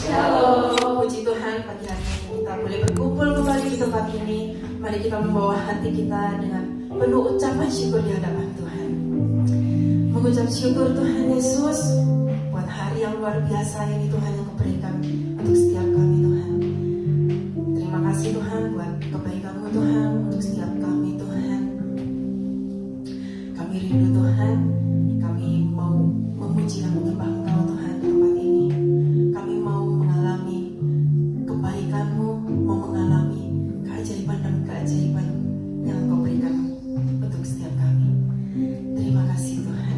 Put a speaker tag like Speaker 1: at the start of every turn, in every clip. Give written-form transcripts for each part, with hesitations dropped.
Speaker 1: Shalom, puji Tuhan pagi hari ini kita boleh berkumpul kembali di tempat ini. Mari kita membawa hati kita dengan penuh ucapan syukur di hadapan Tuhan. Mengucap syukur Tuhan Yesus buat hari yang luar biasa ini Tuhan yang berikan untuk setiap kami Tuhan. Terima kasih Tuhan buat kebaikan-Mu Tuhan untuk setiap kami Tuhan. Kami rindu Tuhan, kami mau memuji dan menyembah Engkau Tuhan di tempat ini. Kami mau mengalami kebaikan-Mu, mau mengalami keajaiban dan keajaiban yang Engkau berikan untuk setiap kami. Terima kasih Tuhan.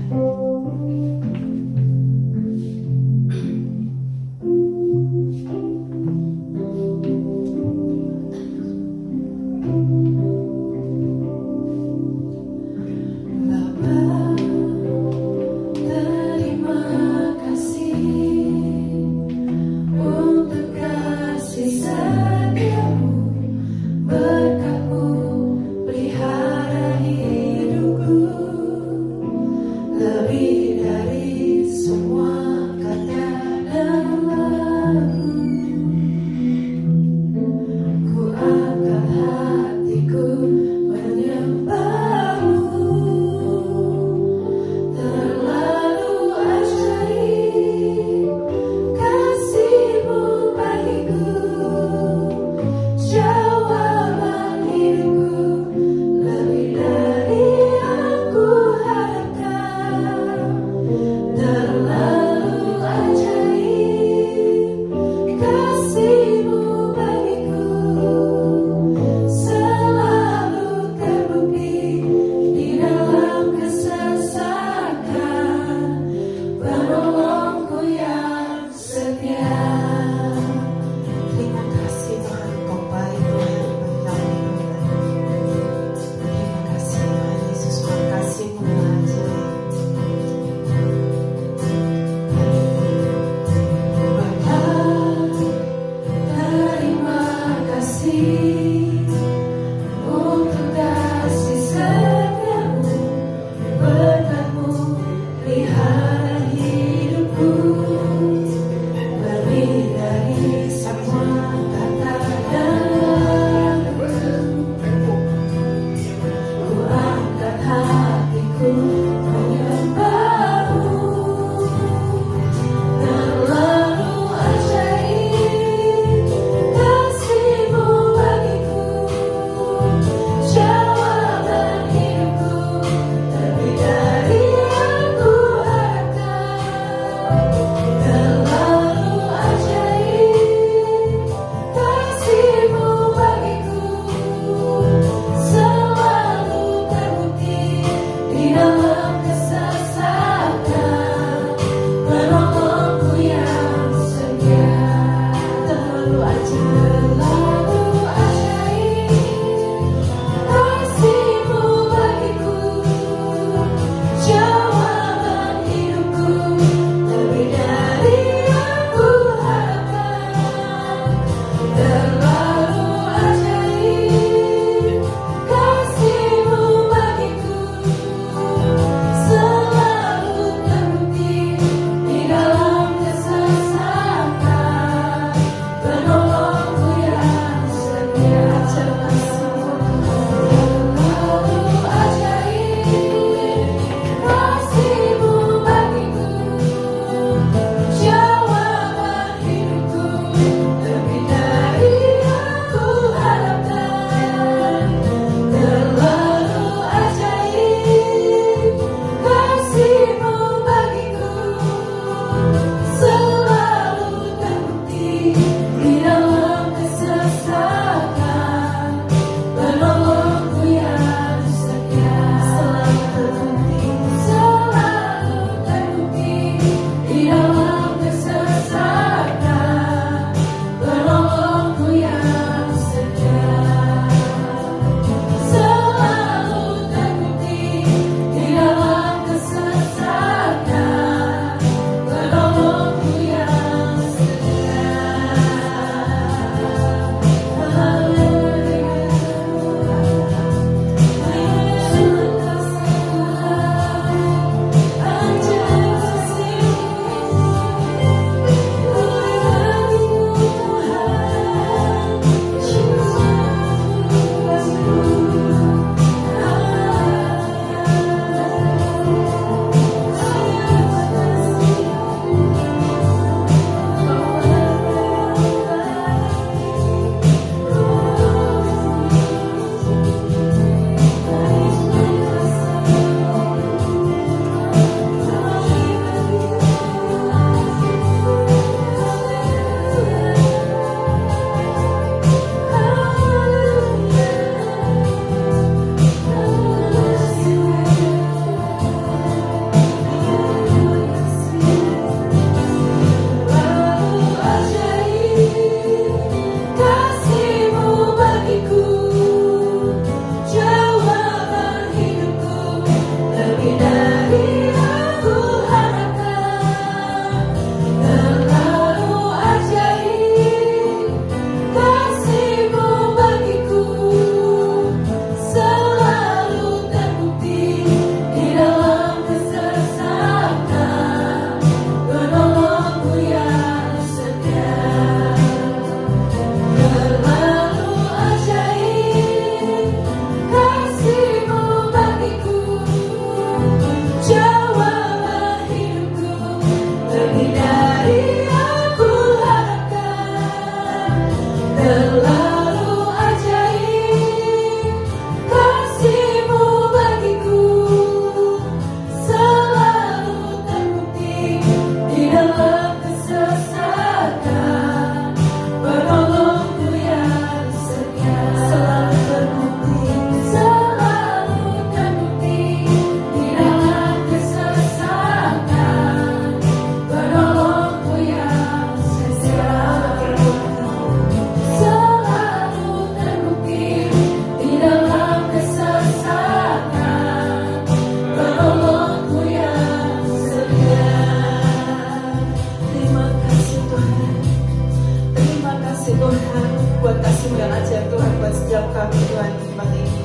Speaker 1: Tuhan buat kasih yang ajar Tuhan buat setiap kami Tuhan di tempat ini.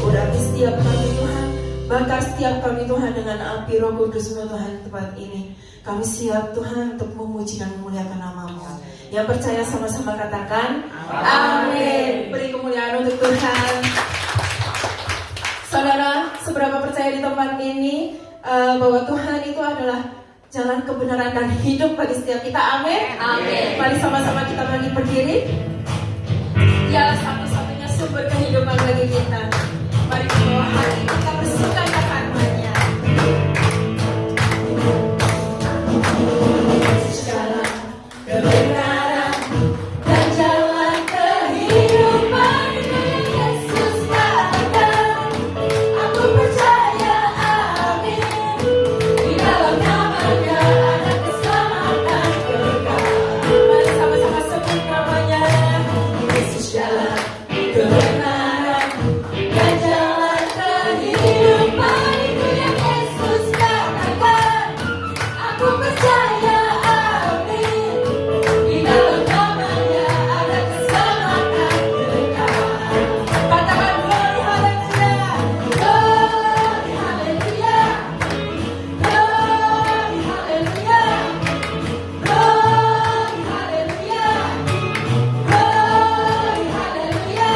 Speaker 1: Urapi setiap kami Tuhan, bakar setiap kami Tuhan dengan api Roh Kudus-Mu Tuhan di tempat ini. Kami siap Tuhan untuk memuji dan memuliakan nama-Mu. Yang percaya sama-sama katakan amin. Beri kemuliaan untuk Tuhan. Saudara, seberapa percaya di tempat ini bahwa Tuhan itu adalah jalan kebenaran dan hidup bagi setiap kita. Amin.
Speaker 2: Amin.
Speaker 1: Mari sama-sama kita berdiri. Dia satu-satunya sumber kehidupan bagi kita. Mari bawa hati kita bersuka cita-nya. Segala kebenaran dan jalan kehidupan yang Yesus katakan. Aku percaya, amin. Di dalam namanya ada keselamatan kekal. Mari sama-sama sebut namanya. Yesus jalan kebenaran dan jalan kehidupan itu yang Yesus katakan. Aku percaya, amin. Di dalam namanya ada keselamatan kekal. Katakan glory haleluya. Glory haleluya. Glory haleluya. Glory haleluya. Glory haleluya.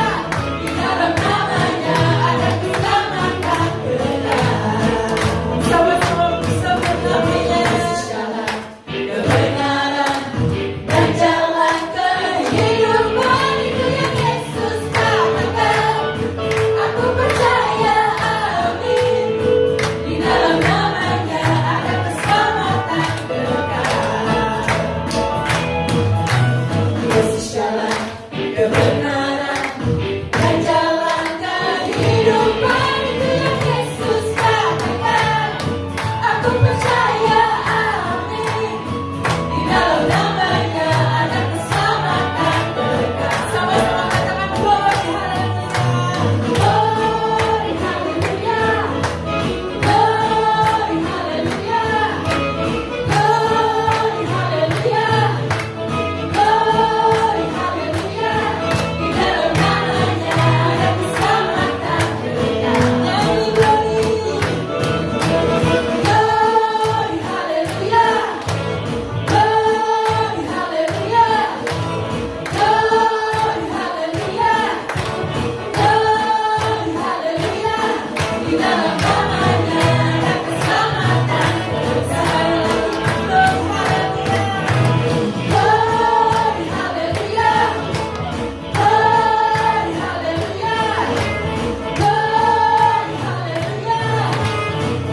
Speaker 1: Di dalam namanya ada keselamatan kekal. Sama-sama bersama namanya. Jalan kebenaran dan jalan kehidupan itu yang Yesus katakan. Aku percaya, amin. Di dalam namanya ada keselamatan kekal. Yesus jalan kebenaran dan jalan kehidupan itu yang Yesus katakan. Aku percaya, amin. Di dalam namanya ada keselamatan kekal. Sama-sama katakan glory haleluya. Glory haleluya. Glory haleluya. Glory haleluya. Glory haleluya. Di dalam namanya ada keselamatan kekal. Nyanyi glory. Glory haleluya. Glory haleluya. Glory haleluya. Glory haleluya. Di dalam namanya ada keselamatan kekal. Glory haleluya. Glory haleluya. Glory haleluya. Glory haleluya.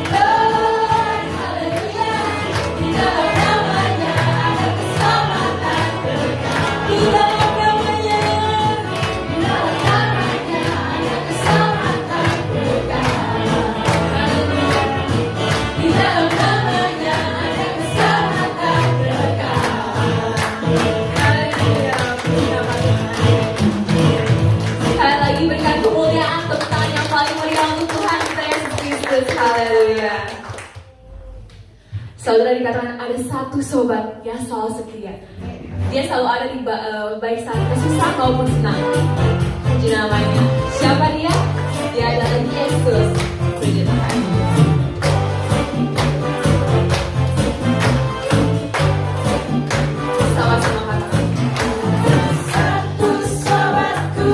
Speaker 1: Glory haleluya. Di dalam namanya ada keselamatan kekal. Di dalam namanya. Di dalam namanya ada keselamatan kekal. Haleluya. Di dalam namanya ada keselamatan kekal. Haleluya. Puji nama Tuhan.
Speaker 2: Sekali lagi berikan kemuliaan, tepuk tangan yang paling meriah untuk Tuhan kita Yesus Kristus. Haleluya. Saudara, dikatakan ada satu sobat yang selalu setia. Dia selalu ada di baik saat kita susah maupun senang. Puji namanya. Siapa dia? Dia adalah Yesus. Puji Tuhan. Sama-sama katakan.
Speaker 1: Satu sobatku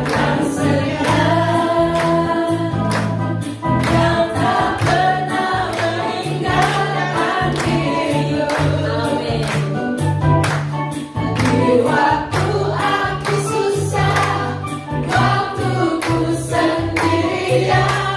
Speaker 1: yang setia, yang tak pernah meninggalkan diriku.
Speaker 2: Amin.
Speaker 1: Di waktu aku susah, waktu ku sendirian.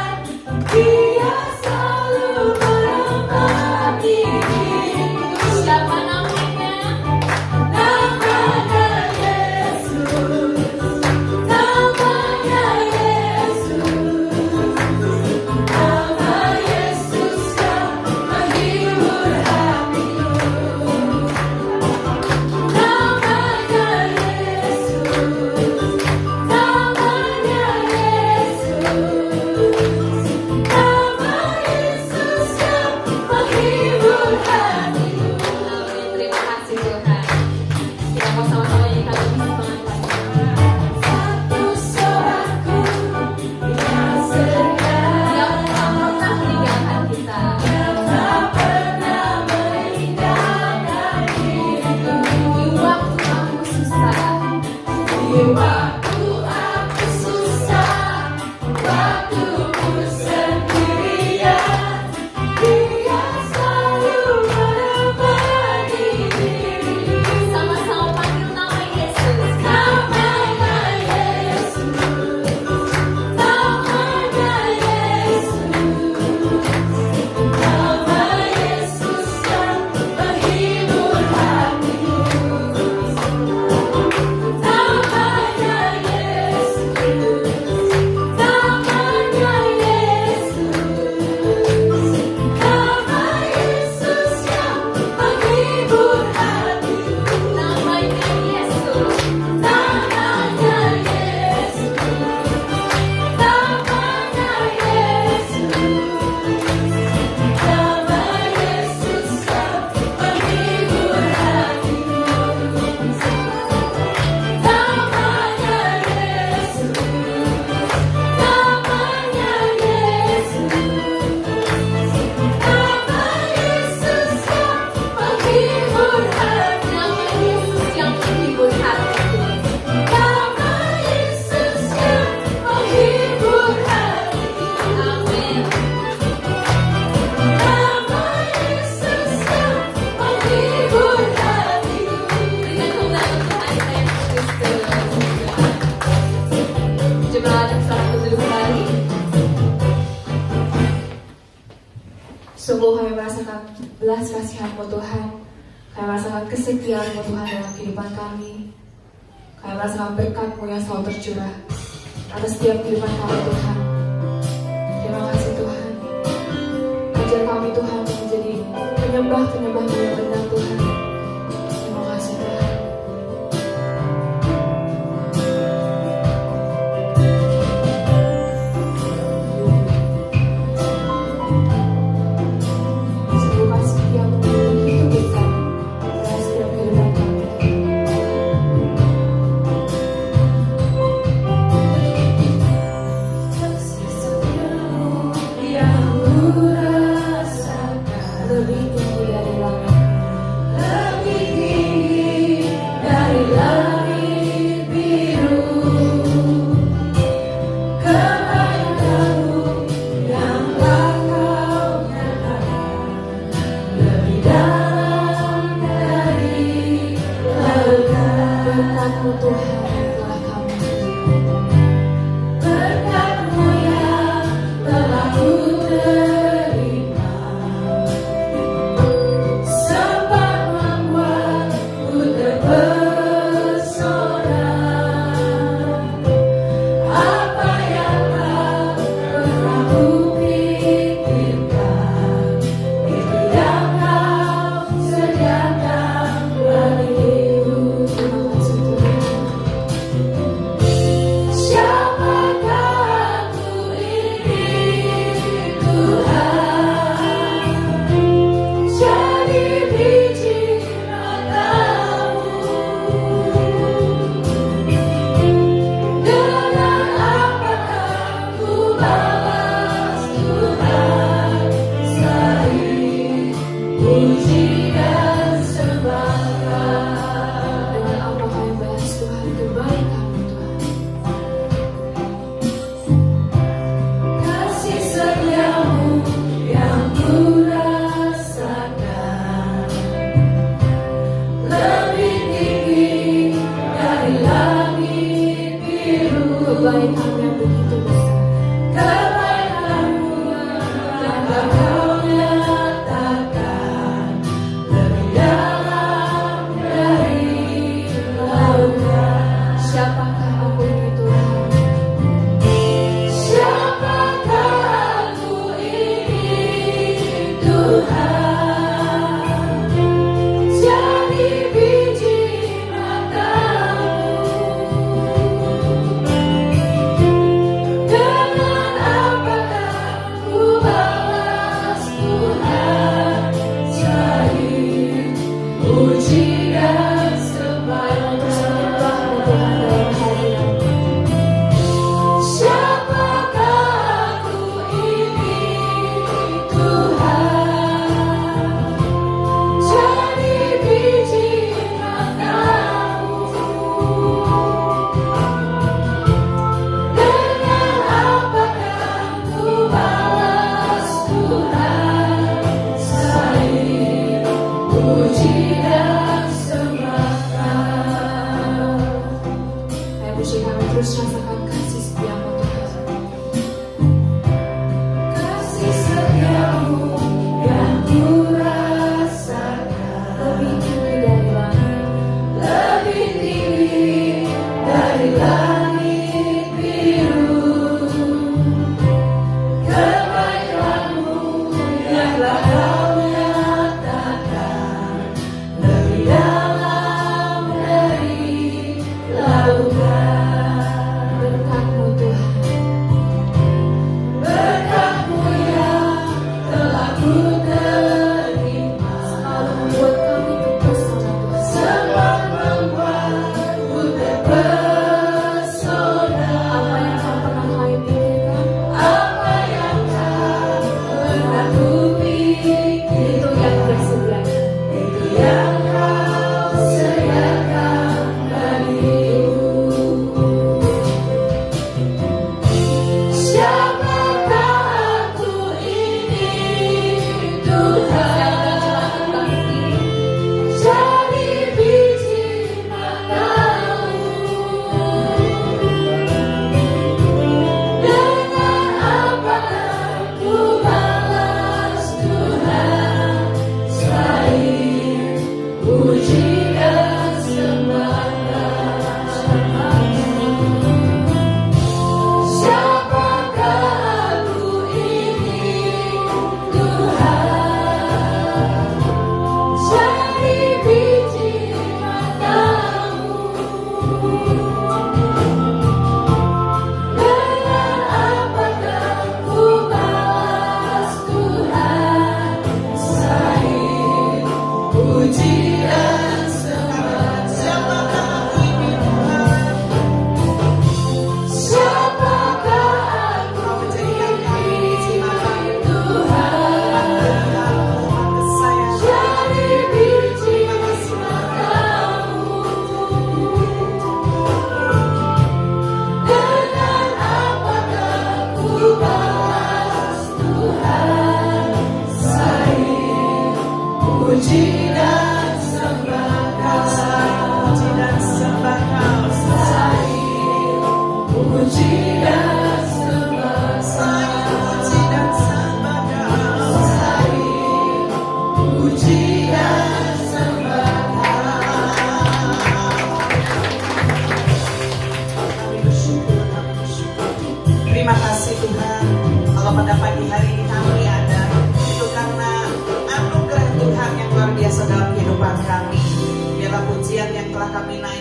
Speaker 2: belas kasihan-Mu Tuhan. Kami merasakan kesetiaan-Mu Tuhan dalam kehidupan kami. Kami merasakan berkat-Mu yang selalu tercurah atas setiap kehidupan kami Tuhan. Terima kasih Tuhan. Ajar kami Tuhan menjadi penyembah-penyembah-Mu yang benar Tuhan. Terima kasih Tuhan. Sembuhkan setiap begitu besar dalam setiap kehidupan kami.
Speaker 1: Kasih setiamu yang kurasakan
Speaker 2: Lebih tinggi dari langit.
Speaker 1: lebih tinggi dari langit biru. Kebaikan-Mu yang telah Kau nyatakan lebih dalam dari lautan.
Speaker 2: Berkat-Mu Tuhan yang telah kami
Speaker 1: Berkat-Mu yang telah ku terima, sempat membuatku terpesona. Apa yang tak pernah kupikirkan, itu yang Kau sediakan bagiku.
Speaker 2: Terima kasih Tuhan.
Speaker 1: Siapakah aku ini Tuhan, jadi biji mata-Mu. Dengan apakah ku balas Tuhan, selain puji dan sembah.
Speaker 2: Dengan apa kami balas Tuhan kebaikan-Mu Tuhan.
Speaker 1: Kasih setiamu yang kurasakan lebih tinggi dari langit biru.
Speaker 2: Kebaikan-Mu yang begitu besar.
Speaker 1: Kebaikan-Mu yang telah Kau nyatakan lebih dalam dari lautan.
Speaker 2: Siapakah aku ini Tuhan?
Speaker 1: Siapakah aku ini Tuhan, jadi biji mata-Mu. Dengan apakah ku balas Tuhan, selain puji dan sembah.
Speaker 2: Untuk sembah-Mu Tuhan dalam hati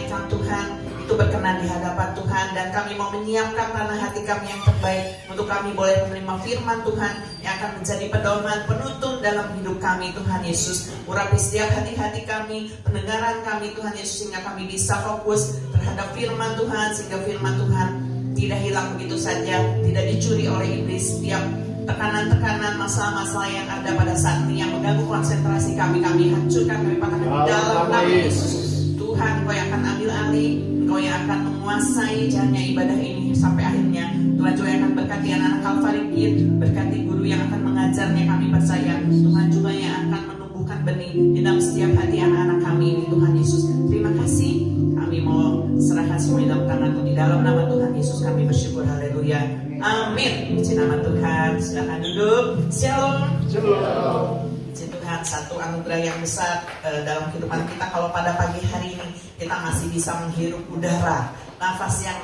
Speaker 3: kebaikan Tuhan itu berkenan di hadapan Tuhan, dan kami mau menyiapkan tanah hati kami yang terbaik untuk kami boleh menerima firman Tuhan yang akan menjadi pedoman penuntun dalam hidup kami. Tuhan Yesus, urapi setiap hati-hati kami, pendengaran kami Tuhan Yesus, sehingga kami bisa fokus terhadap firman Tuhan, sehingga firman Tuhan tidak hilang begitu saja, tidak dicuri oleh iblis. Setiap tekanan-tekanan, masalah-masalah yang ada pada saat ini yang mengganggu konsentrasi kami hancurkan, kami patahkan di dalam nama Yesus. Tuhan, Engkau yang akan ambil alih, Engkau yang akan menguasai jalannya ibadah ini sampai akhirnya. Tuhan juga yang akan berkati anak-anak Calvary Kid, berkati guru yang akan mengajarnya, kami percaya. Tuhan juga yang akan menumbuhkan benih di dalam setiap hati anak-anak kami ini. Tuhan Yesus, terima kasih. Kami mau serahkan semua dalam tangan Tuhan. Di dalam nama Tuhan Yesus kami bersyukur. Haleluya. Amin. Puji nama Tuhan. Silakan duduk. Shalom.
Speaker 4: Shalom.
Speaker 3: Puji Tuhan, satu anugerah yang besar dalam kehidupan kita kalau pada pagi hari ini kita masih bisa menghirup udara, nafas yang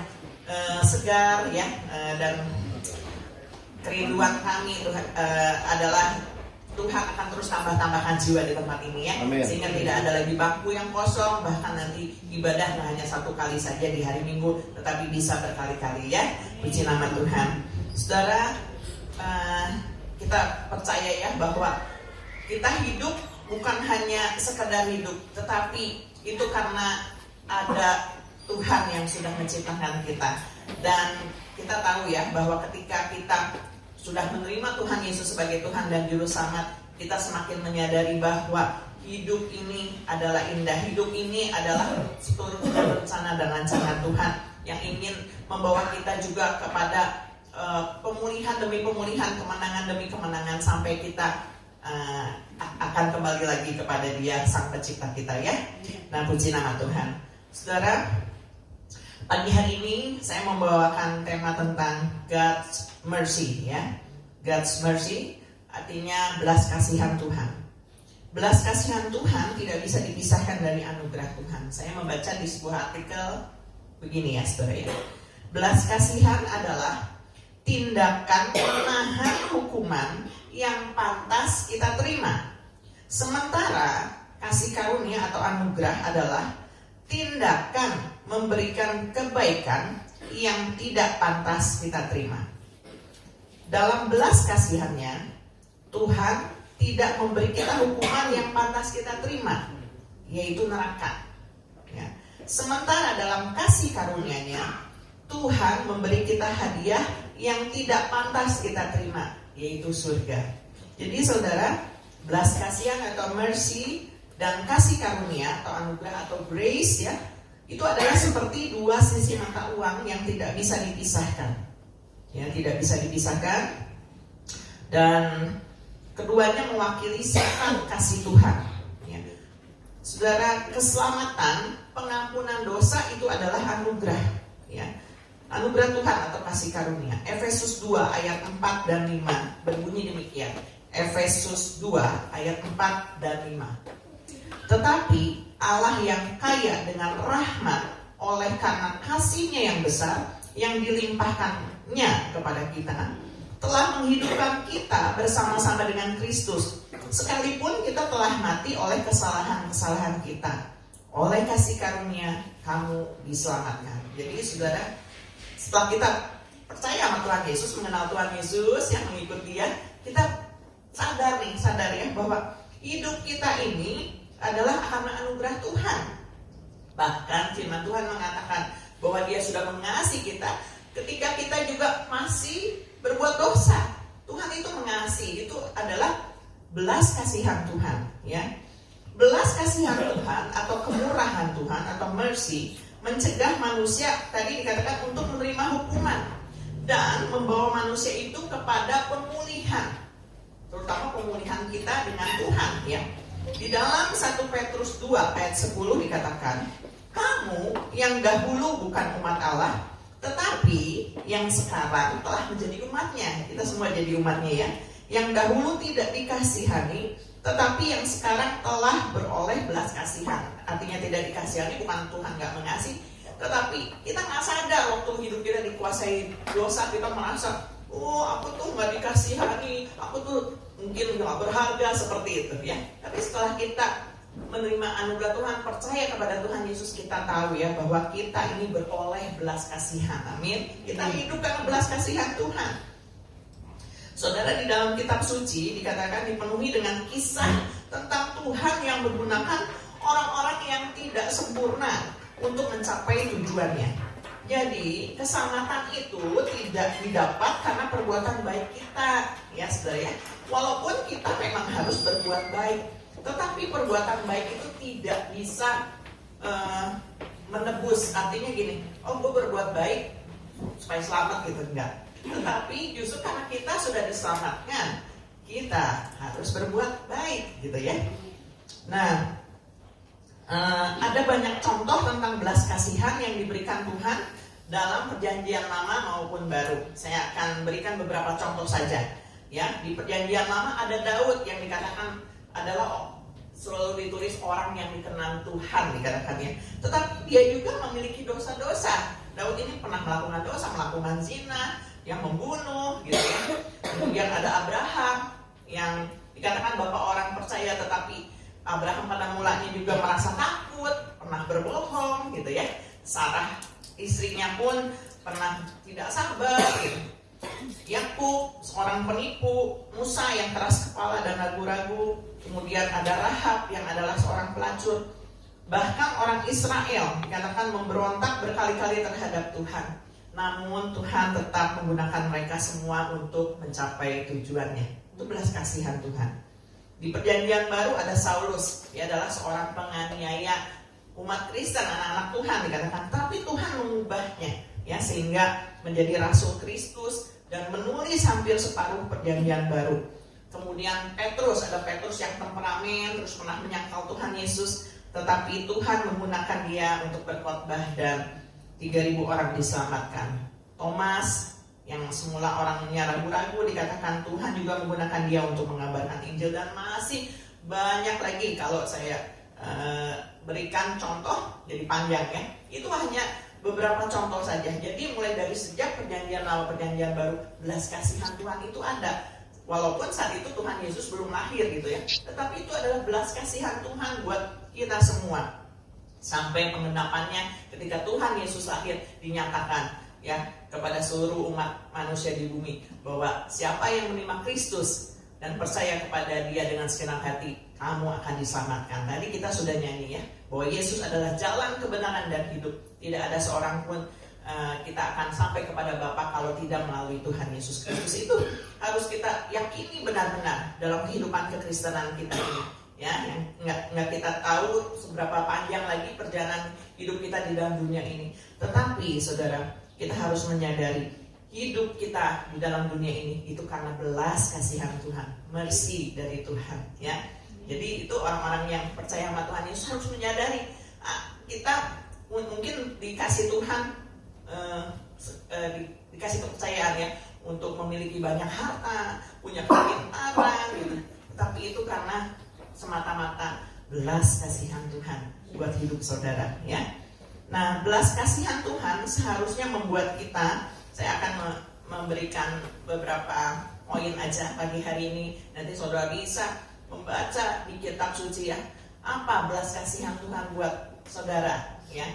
Speaker 3: segar ya, dan kerinduan kami adalah Tuhan akan terus tambahkan jiwa di tempat ini ya. Amen. Sehingga tidak ada lagi bangku yang kosong, bahkan nanti ibadah hanya satu kali saja di hari Minggu, tetapi bisa berkali-kali ya. Puji nama Tuhan. Saudara, kita percaya ya bahwa kita hidup bukan hanya sekedar hidup, tetapi itu karena ada Tuhan yang sudah menciptakan kita. Dan kita tahu ya bahwa ketika kita sudah menerima Tuhan Yesus sebagai Tuhan dan Juru Selamat, kita semakin menyadari bahwa hidup ini adalah indah. Hidup ini adalah seluruh rencana dan rancangan Tuhan yang ingin membawa kita juga kepada pemulihan demi pemulihan, kemenangan demi kemenangan, sampai kita akan kembali lagi kepada Dia, Sang Pencipta kita ya. Nah, puji nama Tuhan. Saudara, pagi hari ini saya membawakan tema tentang God's Mercy ya. God's Mercy artinya belas kasihan Tuhan. Belas kasihan Tuhan tidak bisa dipisahkan dari anugerah Tuhan. Saya membaca di sebuah artikel begini ya saudara ya. Belas kasihan adalah tindakan menahan hukuman yang pantas kita terima. Sementara kasih karunia atau anugerah adalah tindakan memberikan kebaikan yang tidak pantas kita terima. Dalam belas kasihannya, Tuhan tidak memberi kita hukuman yang pantas kita terima, yaitu neraka ya. Sementara dalam kasih karunia-Nya, Tuhan memberi kita hadiah yang tidak pantas kita terima, yaitu surga. Jadi saudara, belas kasihan atau mercy dan kasih karunia atau anugerah atau grace ya, itu adalah seperti dua sisi mata uang yang tidak bisa dipisahkan. Ya, tidak bisa dipisahkan, dan keduanya mewakili sifat kasih Tuhan ya. Saudara, keselamatan, pengampunan dosa itu adalah anugerah ya. Anugerah Tuhan atau kasih karunia. Efesus 2 ayat 4 dan 5 berbunyi demikian. Efesus 2 ayat 4 dan 5. Tetapi Allah yang kaya dengan rahmat oleh karena kasih-Nya yang besar yang dilimpahkan-Nya kepada kita, telah menghidupkan kita bersama-sama dengan Kristus, sekalipun kita telah mati oleh kesalahan-kesalahan kita. Oleh kasih karunia kamu diselamatkan. Jadi saudara, setelah kita percaya sama Tuhan Yesus, mengenal Tuhan Yesus, yang mengikut Dia, kita sadar ya bahwa hidup kita ini adalah karena anugerah Tuhan. Bahkan firman Tuhan mengatakan bahwa Dia sudah mengasihi kita ketika kita juga masih berbuat dosa. Tuhan itu mengasihi, itu adalah belas kasihan Tuhan ya. Belas kasihan Tuhan atau kemurahan Tuhan atau mercy mencegah manusia, tadi dikatakan, untuk menerima hukuman dan membawa manusia itu kepada pemulihan, terutama pemulihan kita dengan Tuhan ya. Di dalam 1 Petrus 2 ayat 10 dikatakan, kamu yang dahulu bukan umat Allah, tetapi yang sekarang telah menjadi umatnya. Kita semua jadi umatnya ya. Yang dahulu tidak dikasihani, tetapi yang sekarang telah beroleh belas kasihan. Artinya tidak dikasihani bukan Tuhan gak mengasihi, tetapi kita gak sadar waktu hidup kita dikuasai dosa, kita merasa, oh aku tuh gak dikasihani, aku tuh mungkin gak berharga, seperti itu ya. Tapi setelah kita menerima anugerah Tuhan, percaya kepada Tuhan Yesus, kita tahu ya bahwa kita ini beroleh belas kasihan. Amin. Kita hidup karena belas kasihan Tuhan. Saudara, di dalam kitab suci dikatakan dipenuhi dengan kisah tentang Tuhan yang menggunakan orang-orang yang tidak sempurna untuk mencapai tujuannya. Jadi keselamatan itu tidak didapat karena perbuatan baik kita, ya saudara ya. Walaupun kita memang harus berbuat baik, tetapi perbuatan baik itu tidak bisa menebus. Artinya gini, oh gue berbuat baik supaya selamat gitu, enggak. Tetapi justru karena kita sudah diselamatkan, kita harus berbuat baik gitu ya. Nah, ada banyak contoh tentang belas kasihan yang diberikan Tuhan dalam perjanjian lama maupun baru. Saya akan berikan beberapa contoh saja. Ya, di perjanjian lama ada Daud yang dikatakan adalah selalu ditulis orang yang dikenal Tuhan dikatakannya. Tetapi dia juga memiliki dosa-dosa. Daud ini pernah melakukan dosa, melakukan zina, yang membunuh, gitu ya. Kemudian ada Abraham yang dikatakan bapak orang percaya, tetapi Abraham pada mulanya juga merasa takut, pernah berbohong, gitu ya. Sarah istrinya pun pernah tidak sabar, gitu. Yakub seorang penipu, Musa yang keras kepala dan ragu-ragu, kemudian ada Rahab yang adalah seorang pelacur. Bahkan orang Israel dikatakan memberontak berkali-kali terhadap Tuhan. Namun Tuhan tetap menggunakan mereka semua untuk mencapai tujuannya. Itu belas kasihan Tuhan. Di perjanjian baru ada Saulus, dia adalah seorang penganiaya umat Kristen, anak-anak Tuhan dikatakan. Tapi Tuhan mengubahnya, ya, sehingga menjadi Rasul Kristus dan menulis hampir separuh perjanjian baru. Kemudian Petrus, ada Petrus yang temperamen, terus pernah menyangkal Tuhan Yesus, tetapi Tuhan menggunakan dia untuk berkhotbah dan 3.000 orang diselamatkan. Thomas yang semula orangnya ragu-ragu, dikatakan Tuhan juga menggunakan dia untuk mengabarkan Injil, dan masih banyak lagi. Kalau saya berikan contoh jadi panjang ya. Itu hanya beberapa contoh saja. Jadi mulai dari sejak perjanjian lama perjanjian baru, belas kasihan Tuhan itu ada. Walaupun saat itu Tuhan Yesus belum lahir gitu ya, tetapi itu adalah belas kasihan Tuhan buat kita semua. Sampai penggenapannya ketika Tuhan Yesus lahir dinyatakan ya kepada seluruh umat manusia di bumi bahwa siapa yang menerima Kristus dan percaya kepada dia dengan segenap hati, kamu akan diselamatkan. Tadi kita sudah nyanyi ya, bahwa Yesus adalah jalan, kebenaran, dan hidup. Tidak ada seorang pun kita akan sampai kepada Bapa kalau tidak melalui Tuhan Yesus Kristus. Itu harus kita yakini benar-benar dalam kehidupan kekristenan kita ini. Ya, yang nggak kita tahu seberapa panjang lagi perjalanan hidup kita di dalam dunia ini. Tetapi saudara, kita harus menyadari hidup kita di dalam dunia ini itu karena belas kasihan Tuhan, mercy dari Tuhan, ya. Jadi itu orang-orang yang percaya sama Tuhan Yesus harus menyadari kita mungkin dikasih Tuhan dikasih kepercayaan ya untuk memiliki banyak harta, punya kepintaran gitu. Tapi itu karena semata-mata belas kasihan Tuhan buat hidup saudara, ya. Nah, belas kasihan Tuhan seharusnya membuat kita, saya akan memberikan beberapa poin aja pagi hari ini. Nanti saudara bisa membaca di kitab suci ya, apa belas kasihan Tuhan buat saudara, ya.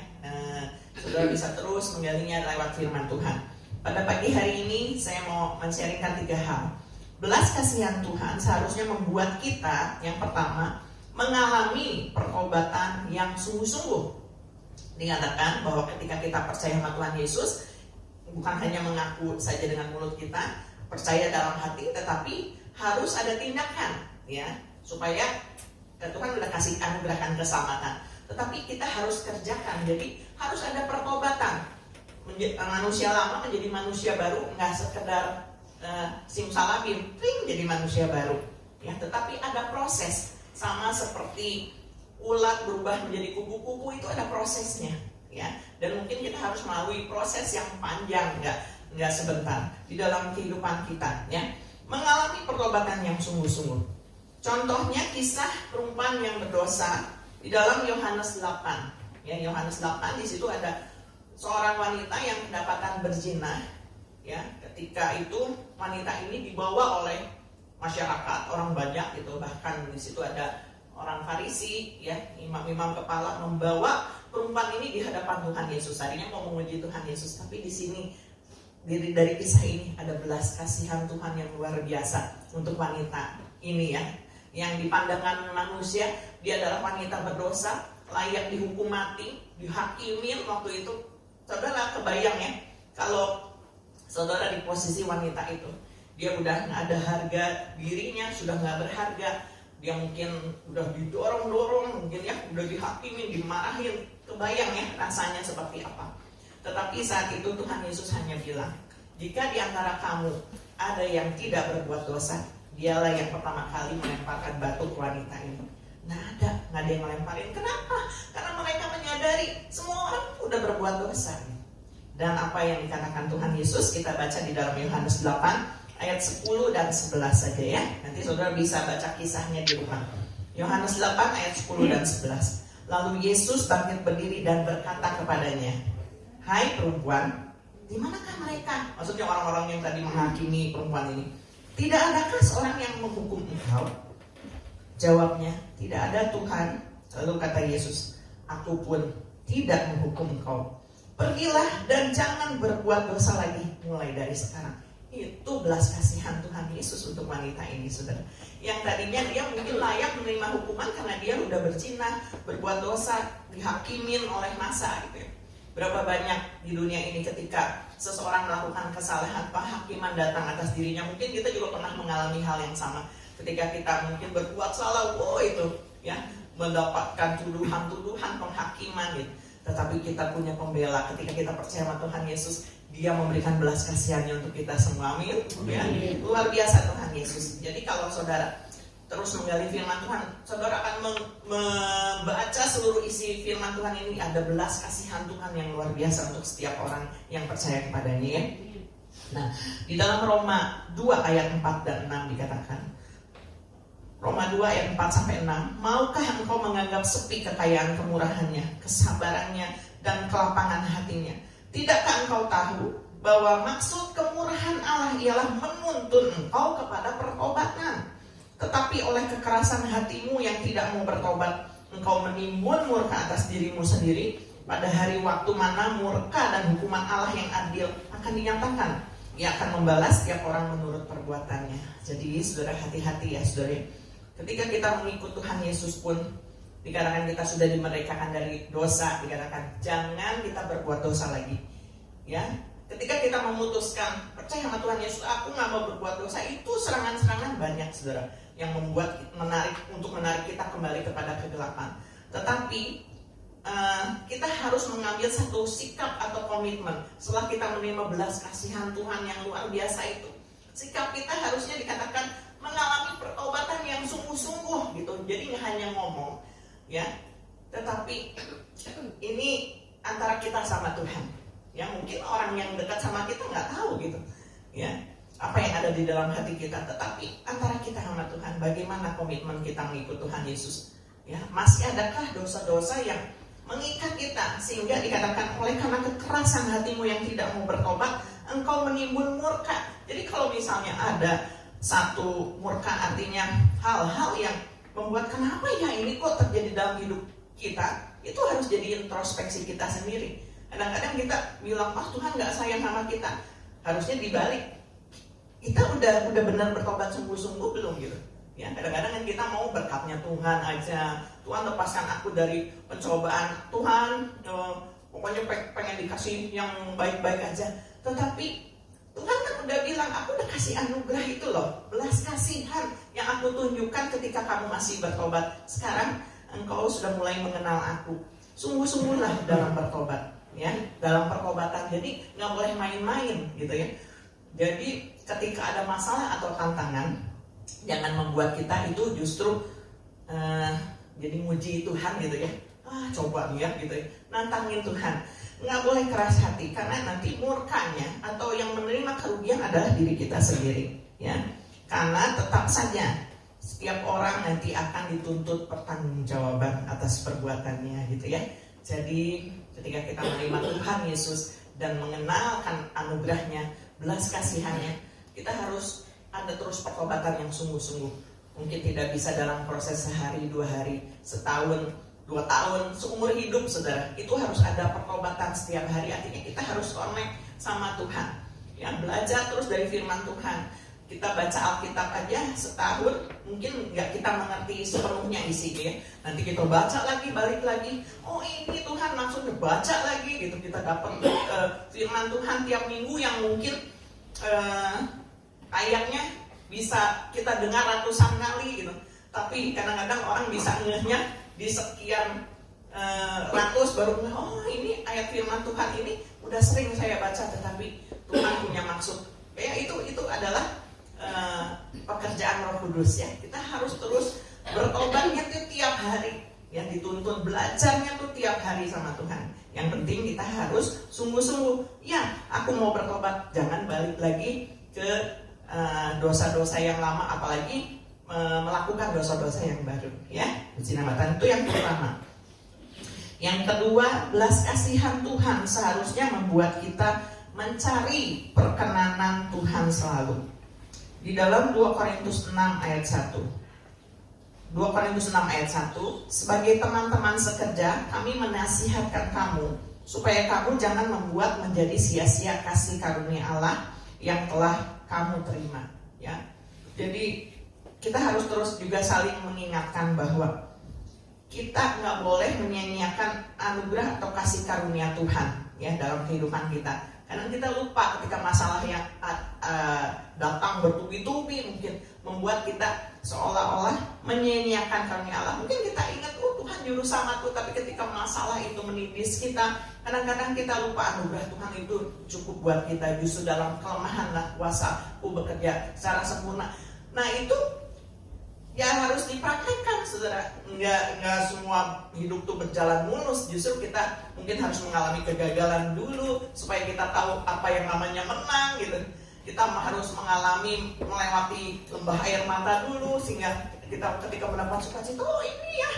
Speaker 3: Saudara bisa terus menggalinya lewat firman Tuhan. Pada pagi hari ini saya mau men-sharingkan 3 hal. Belas kasihan Tuhan seharusnya membuat kita, yang pertama, mengalami pertobatan yang sungguh-sungguh. Dikatakan bahwa ketika kita percaya sama Tuhan Yesus, bukan hanya mengaku saja dengan mulut kita, percaya dalam hati, tetapi harus ada tindakan, ya, supaya Tuhan sudah kasih anugerahkan keselamatan. Tetapi kita harus kerjakan, jadi harus ada pertobatan. Manusia lama menjadi manusia baru, nggak sekedar simsalabim, jadi manusia baru, ya. Tetapi ada proses, sama seperti ulat berubah menjadi kupu-kupu, itu ada prosesnya, ya. Dan mungkin kita harus melalui proses yang panjang, nggak sebentar di dalam kehidupan kita, ya. Mengalami pertobatan yang sungguh-sungguh. Contohnya kisah perempuan yang berdosa di dalam Yohanes 8. Ya, Yohanes 8 di situ ada seorang wanita yang kedapatan berzina, ya. Ketika itu wanita ini dibawa oleh masyarakat, orang banyak gitu, bahkan di situ ada orang Farisi, ya, imam-imam kepala membawa perempuan ini di hadapan Tuhan Yesus. Tadinya mau menguji Tuhan Yesus, tapi di sini dari kisah ini ada belas kasihan Tuhan yang luar biasa untuk wanita ini, ya, yang dipandangkan manusia dia adalah wanita berdosa, layak dihukum mati, dihakimin waktu itu. Saudara kebayang ya, kalau saudara di posisi wanita itu, dia udah nggak ada harga dirinya, sudah nggak berharga, dia mungkin udah didorong-dorong, mungkin ya udah dihakimin, dimarahin. Kebayang ya rasanya seperti apa. Tetapi saat itu Tuhan Yesus hanya bilang, jika di antara kamu ada yang tidak berbuat dosa, dialah yang pertama kali melemparkan batu ke wanita ini. Nggak ada yang melemparin. Kenapa? Karena mereka menyadari semua orang udah berbuat dosa. Dan apa yang dikatakan Tuhan Yesus kita baca di dalam Yohanes 8 ayat 10 dan 11 saja ya. Nanti saudara bisa baca kisahnya di rumah. Yohanes 8 ayat 10 dan 11. Lalu Yesus bangkit berdiri dan berkata kepadanya, "Hai perempuan, di manakah mereka?" Maksudnya orang-orang yang tadi menghakimi perempuan ini. "Tidak adakah seorang yang menghukum engkau?" Jawabnya, "Tidak ada Tuhan." Lalu kata Yesus, "Aku pun tidak menghukum engkau. Pergilah dan jangan berbuat dosa lagi mulai dari sekarang." Itu belas kasihan Tuhan Yesus untuk wanita ini, saudara. Yang tadinya dia mungkin layak menerima hukuman karena dia udah berzina, berbuat dosa, dihakimin oleh massa gitu ya. Berapa banyak di dunia ini ketika seseorang melakukan kesalahan, penghakiman datang atas dirinya. Mungkin kita juga pernah mengalami hal yang sama. Ketika kita mungkin berbuat salah, itu ya mendapatkan tuduhan-tuduhan, penghakiman gitu. Tetapi kita punya pembela ketika kita percaya sama Tuhan Yesus, Dia memberikan belas kasihannya untuk kita semua. Amin. Ya, luar biasa Tuhan Yesus. Jadi kalau saudara terus menggali firman Tuhan, saudara akan membaca seluruh isi firman Tuhan ini, ada belas kasihan Tuhan yang luar biasa untuk setiap orang yang percaya kepadanya ya. Nah, di dalam Roma 2 ayat 4 dan 6 dikatakan, Roma 2 ayat 4 sampai 6, "Maukah engkau menganggap sepi kekayaan kemurahannya, kesabarannya, dan kelapangan hatinya? Tidakkah engkau tahu bahwa maksud kemurahan Allah ialah menuntun engkau kepada pertobatan? Tetapi oleh kekerasan hatimu yang tidak mau bertobat, engkau menimbun murka atas dirimu sendiri. Pada hari waktu mana murka dan hukuman Allah yang adil akan dinyatakan. Ia akan membalas setiap orang menurut perbuatannya." Jadi saudara, hati-hati ya saudara. Ketika kita mengikut Tuhan Yesus pun dikatakan kita sudah dimerdekakan dari dosa, dikatakan jangan kita berbuat dosa lagi. Ya, ketika kita memutuskan percaya sama Tuhan Yesus, aku nggak mau berbuat dosa, itu serangan-serangan banyak saudara yang membuat menarik kita kembali kepada kegelapan. Tetapi kita harus mengambil satu sikap atau komitmen setelah kita menerima belas kasihan Tuhan yang luar biasa itu. Sikap kita harusnya dikatakan mengalami pertobatan yang sungguh-sungguh gitu. Jadi nggak hanya ngomong, ya, tetapi ini antara kita sama Tuhan. Ya, mungkin orang yang dekat sama kita nggak tahu gitu, ya, apa yang ada di dalam hati kita. Tetapi antara kita sama Tuhan, bagaimana komitmen kita mengikut Tuhan Yesus? Ya, masih adakah dosa-dosa yang mengikat kita sehingga dikatakan oleh karena kekerasan hatimu yang tidak mau bertobat, engkau menimbun murka. Jadi kalau misalnya ada satu murka, artinya hal-hal yang membuat kenapa ya ini kok terjadi dalam hidup kita, itu harus jadi introspeksi kita sendiri. Kadang-kadang kita bilang, Tuhan nggak sayang sama kita. Harusnya dibalik. Kita udah benar bertobat sungguh-sungguh belum gitu? Ya, kadang-kadang kan kita mau berkatnya Tuhan aja. Tuhan lepaskan aku dari pencobaan. Tuhan, pokoknya pengen dikasih yang baik-baik aja. Tetapi Tuhan kan udah bilang, aku udah kasih anugerah itu loh, belas kasihan yang aku tunjukkan ketika kamu masih bertobat. Sekarang engkau sudah mulai mengenal aku. Sungguh-sungguhlah dalam bertobat, ya, dalam pertobatan. Jadi nggak boleh main-main gitu ya. Jadi ketika ada masalah atau tantangan, jangan membuat kita itu justru jadi muji Tuhan gitu ya. Coba nih ya gitu ya, nantangin Tuhan. Nggak boleh keras hati, karena nanti murkanya atau yang menerima kerugian adalah diri kita sendiri, ya. Karena tetap saja setiap orang nanti akan dituntut pertanggungjawaban atas perbuatannya gitu ya. Jadi ketika kita menerima Tuhan Yesus dan mengenalkan anugerahnya, belas kasihannya, kita harus ada terus pertobatan yang sungguh-sungguh Mungkin tidak bisa dalam proses sehari, 2 hari, setahun, 2 tahun, seumur hidup saudara. Itu harus ada pertobatan setiap hari. Artinya kita harus connect sama Tuhan. Ya, belajar terus dari firman Tuhan. Kita baca Alkitab aja setahun, mungkin nggak kita mengerti sepenuhnya isinya. Nanti kita baca lagi, balik lagi. Oh ini Tuhan maksudnya, baca lagi gitu. Kita dapat firman Tuhan tiap minggu yang mungkin kayaknya bisa kita dengar ratusan kali gitu. Tapi kadang-kadang orang bisa ngehnya di sekian ratus baru ngeh, oh ini ayat firman Tuhan ini udah sering saya baca, tetapi Tuhan punya maksud. Ya itu adalah pekerjaan Roh Kudus ya. Kita harus terus bertobatnya tuh tiap hari. Yang dituntun belajarnya tuh tiap hari sama Tuhan. Yang penting kita harus sungguh-sungguh. Ya, aku mau bertobat, jangan balik lagi ke dosa-dosa yang lama, apalagi melakukan dosa-dosa yang baru. Ya, puji nama Tuhan. Itu yang pertama. Yang kedua, belas kasihan Tuhan seharusnya membuat kita mencari perkenanan Tuhan selalu. Di dalam 2 Korintus 6 ayat 1. 2 Korintus 6 ayat 1, sebagai teman-teman sekerja, kami menasihatkan kamu supaya kamu jangan membuat menjadi sia-sia kasih karunia Allah yang telah kamu terima. Ya, jadi kita harus terus juga saling mengingatkan bahwa kita nggak boleh menyia-nyiakan anugerah atau kasih karunia Tuhan ya dalam kehidupan kita. Karena kita lupa ketika masalah yang datang bertubi-tubi mungkin membuat kita seolah-olah menyia-nyiakan karunia Allah. Mungkin kita ingat, oh Tuhan juru selamatku, tapi ketika masalah itu menipis kita, kadang-kadang kita lupa anugerah Tuhan itu cukup buat kita. Justru dalam kelemahan lah kuasaku bekerja secara sempurna. Nah itu ya harus dipraktekkan saudara. Enggak semua hidup tuh berjalan mulus. Justru kita mungkin harus mengalami kegagalan dulu supaya kita tahu apa yang namanya menang gitu. Kita harus melewati lembah air mata dulu sehingga kita ketika mendapat sukacita, oh ini ya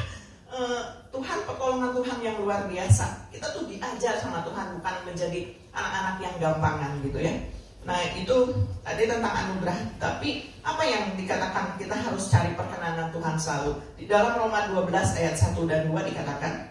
Speaker 3: Tuhan, pertolongan Tuhan yang luar biasa. Kita tuh diajar sama Tuhan, bukan menjadi anak-anak yang gampangan gitu ya. Nah itu tadi tentang anugerah. Tapi apa yang dikatakan kita harus cari perkenanan Tuhan selalu. Di dalam Roma 12 ayat 1 dan 2 dikatakan,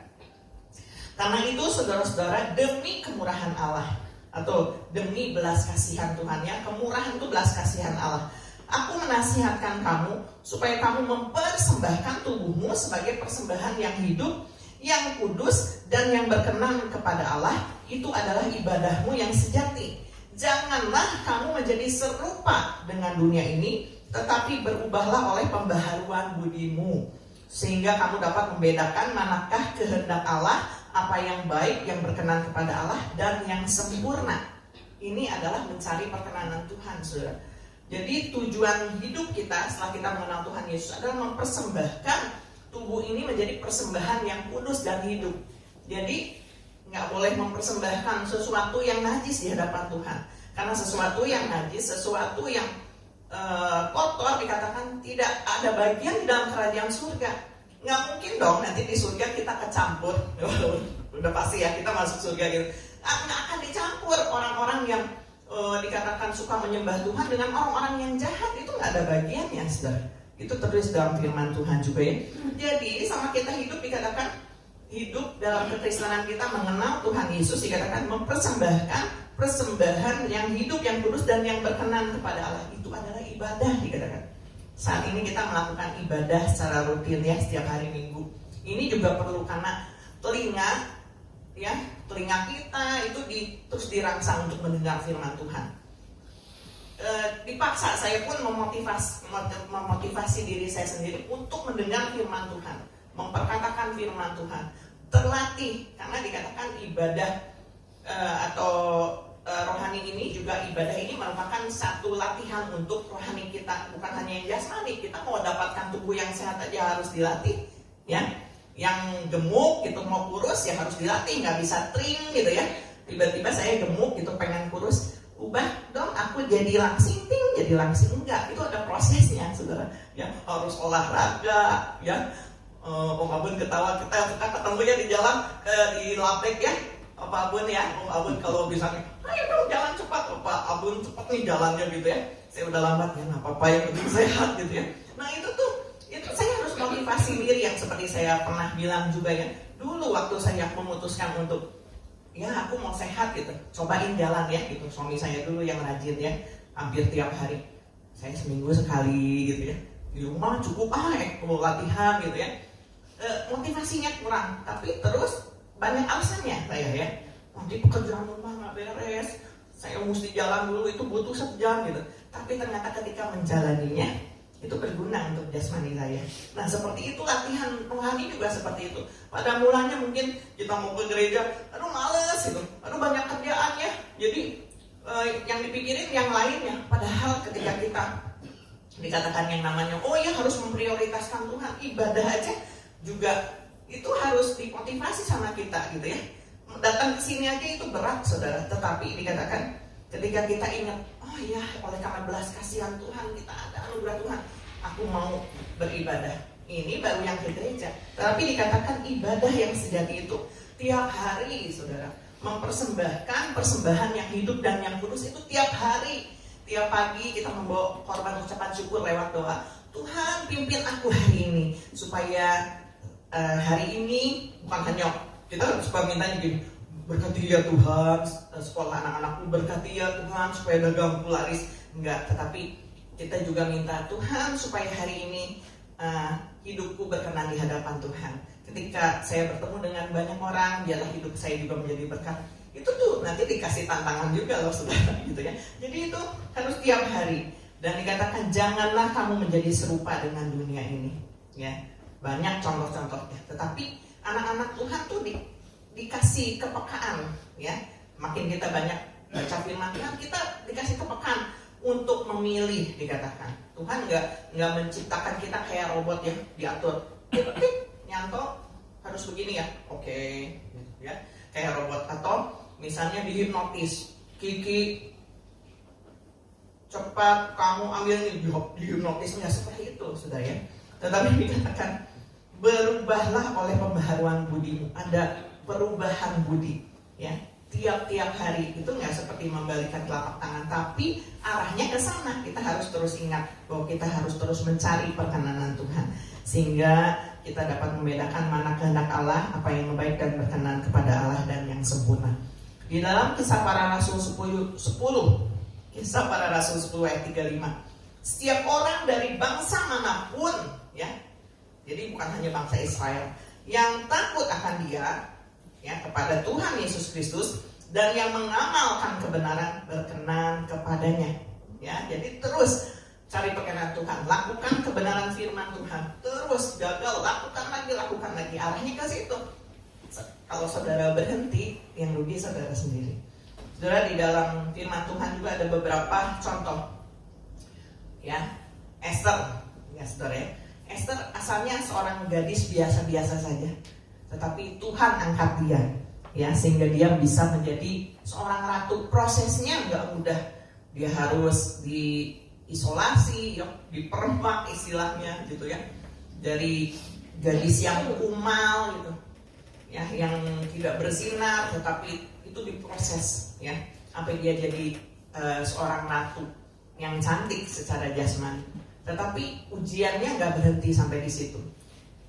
Speaker 3: karena itu saudara-saudara, demi kemurahan Allah atau demi belas kasihan Tuhan ya, kemurahan itu belas kasihan Allah, aku menasihatkan kamu supaya kamu mempersembahkan tubuhmu sebagai persembahan yang hidup, yang kudus dan yang berkenan kepada Allah. Itu adalah ibadahmu yang sejati. Janganlah kamu menjadi serupa dengan dunia ini, tetapi berubahlah oleh pembaharuan budimu, sehingga kamu dapat membedakan manakah kehendak Allah, apa yang baik, yang berkenan kepada Allah, dan yang sempurna. Ini adalah mencari perkenanan Tuhan, saudara. Jadi tujuan hidup kita setelah kita mengenal Tuhan Yesus adalah mempersembahkan tubuh ini menjadi persembahan yang kudus dan hidup. Jadi nggak boleh mempersembahkan sesuatu yang najis di hadapan Tuhan. Karena sesuatu yang najis, sesuatu yang kotor dikatakan tidak ada bagian di dalam kerajaan surga. Nggak mungkin dong nanti di surga kita kecampur. Udah pasti ya kita masuk surga gitu. Nggak akan dicampur orang-orang yang dikatakan suka menyembah Tuhan dengan orang-orang yang jahat. Itu nggak ada bagiannya, saudara. Itu tertulis dalam firman Tuhan juga ya. Jadi sama kita hidup dikatakan hidup dalam kekristenan kita mengenal Tuhan Yesus, dikatakan mempersembahkan persembahan yang hidup, yang kudus dan yang berkenan kepada Allah. Itu adalah ibadah dikatakan. Saat ini kita melakukan ibadah secara rutin ya setiap hari Minggu. Ini juga perlu karena telinga ya, telinga kita itu terus dirangsang untuk mendengar firman Tuhan. Dipaksa saya pun memotivasi diri saya sendiri untuk mendengar firman Tuhan, memperkatakan firman Tuhan, terlatih karena dikatakan ibadah atau rohani ini juga, ibadah ini merupakan satu latihan untuk rohani kita, bukan hanya yang jasmani. Kita mau dapatkan tubuh yang sehat aja harus dilatih ya. Yang gemuk gitu mau kurus ya harus dilatih, nggak bisa trim gitu ya. Tiba-tiba saya gemuk gitu pengen kurus, ubah dong aku jadi langsing, jadi langsing, enggak, itu ada prosesnya saudara ya. Harus olahraga ya. Om Abun ketawa, kita ketemunya di jalan di Lapek ya. Om Abun ya, Om Abun kalau misalnya ayo dong jalan cepat, Pak Abun cepat nih jalannya gitu ya. Saya udah lambat ya, nggak apa-apa yang penting sehat gitu ya. Nah itu tuh motivasi diri yang seperti saya pernah bilang juga ya. Dulu waktu saya memutuskan untuk ya aku mau sehat gitu, cobain jalan ya gitu. Suami saya dulu yang rajin ya, hampir tiap hari. Saya seminggu sekali gitu ya. Di rumah cukup mau latihan gitu ya. Motivasinya kurang, tapi terus banyak alasannya saya ya. Nanti pekerjaan rumah nggak beres, saya mesti jalan dulu, itu butuh sejam gitu. Tapi ternyata ketika menjalaninya itu berguna untuk jasmani saya. Nah seperti itu latihan rohani juga seperti itu. Pada mulanya mungkin kita mau ke gereja, aduh males gitu, aduh banyak kerjaan ya. Jadi yang dipikirin yang lainnya. Padahal ketika kita dikatakan yang namanya, oh ya harus memprioritaskan Tuhan, ibadah aja juga itu harus dimotivasi sama kita gitu ya. Datang ke sini aja itu berat saudara, tetapi dikatakan ketika kita ingat, oh ya oleh karena belas kasihan Tuhan kita ada anugerah Tuhan, aku mau beribadah. Ini baru yang ke gereja. Tapi dikatakan ibadah yang sejati itu tiap hari saudara, mempersembahkan persembahan yang hidup dan yang kudus itu tiap hari. Tiap pagi kita membawa korban ucapan syukur lewat doa. Tuhan pimpin aku hari ini supaya hari ini bukan hanya kita suka minta gini, berkati ya Tuhan sekolah anak-anakku, berkati ya Tuhan supaya dagangku laris. Enggak, tetapi kita juga minta Tuhan supaya hari ini hidupku berkenan di hadapan Tuhan. Ketika saya bertemu dengan banyak orang, biarlah hidup saya juga menjadi berkat. Itu tuh nanti dikasih tantangan juga loh saudara gitu ya. Jadi itu harus tiap hari. Dan dikatakan janganlah kamu menjadi serupa dengan dunia ini ya. Banyak contoh-contohnya. Tetapi anak-anak Tuhan tuh dikasih kepekaan ya. Makin kita banyak baca firman Tuhan, kita dikasih kepekaan untuk memilih. Dikatakan Tuhan nggak menciptakan kita kayak robot yang diatur, nyanto harus begini ya, oke, ya kayak robot. Atau misalnya dihipnotis, Kiki cepat kamu ambil ini, dihipnotisnya seperti itu sudah ya. Tetapi dikatakan berubahlah oleh pembaharuan budimu. Ada perubahan budi ya. Tiap-tiap hari itu nggak seperti membalikan telapak tangan, tapi arahnya ke sana. Kita harus terus ingat bahwa kita harus terus mencari perkenanan Tuhan, sehingga kita dapat membedakan mana kehendak Allah, apa yang baik dan berkenan kepada Allah dan yang sempurna. Di dalam Kisah Para Rasul 10, Kisah Para Rasul 10 ayat 35, setiap orang dari bangsa manapun ya, jadi bukan hanya bangsa Israel, yang takut akan Dia ya, kepada Tuhan Yesus Kristus dan yang mengamalkan kebenaran berkenan kepadanya ya. Jadi terus cari perkenan Tuhan, lakukan kebenaran firman Tuhan, terus gagal lakukan lagi, arahnya ke situ. Kalau saudara berhenti, yang rugi saudara sendiri. Saudara, di dalam firman Tuhan juga ada beberapa contoh ya. Esther ya saudara ya. Esther asalnya seorang gadis biasa-biasa saja, tetapi Tuhan angkat dia ya, sehingga dia bisa menjadi seorang ratu. Prosesnya nggak mudah. Dia harus diisolasi ya, dipermak istilahnya gitu ya, dari gadis yang kumal gitu ya, yang tidak bersinar, tetapi itu diproses ya sampai dia jadi seorang ratu yang cantik secara jasmani. Tetapi ujiannya nggak berhenti sampai di situ.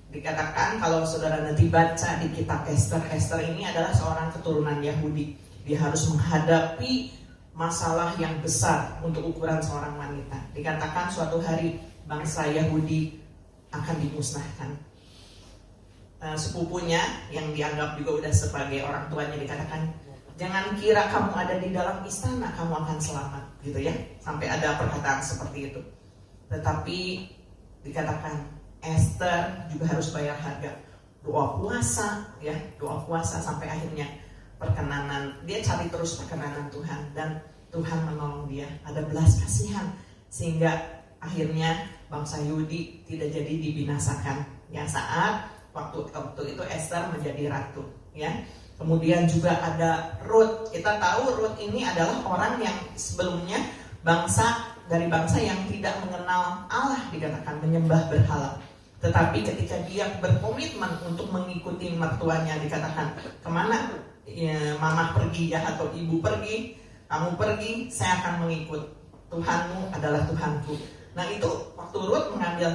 Speaker 3: Dikatakan kalau saudara nanti baca di kitab Esther, Esther ini adalah seorang keturunan Yahudi. Dia harus menghadapi masalah yang besar untuk ukuran seorang wanita. Dikatakan suatu hari bangsa Yahudi akan dimusnahkan. Sepupunya yang dianggap juga udah sebagai orang tuanya dikatakan, jangan kira kamu ada di dalam istana kamu akan selamat gitu ya. Sampai ada perkataan seperti itu. Tetapi dikatakan Esther juga harus bayar harga, doa puasa ya, doa puasa sampai akhirnya perkenanan. Dia cari terus perkenanan Tuhan dan Tuhan menolong dia. Ada belas kasihan sehingga akhirnya bangsa Yahudi tidak jadi dibinasakan ya, saat waktu itu Esther menjadi ratu ya. Kemudian juga ada Ruth. Kita tahu Ruth ini adalah orang yang sebelumnya dari bangsa yang tidak mengenal Allah, dikatakan menyembah berhala. Tetapi ketika dia berkomitmen untuk mengikuti mertuanya, dikatakan kemana ya, mama pergi ya, atau ibu pergi, kamu pergi, saya akan mengikut. Tuhanmu adalah Tuhanku. Nah itu waktu Ruth mengambil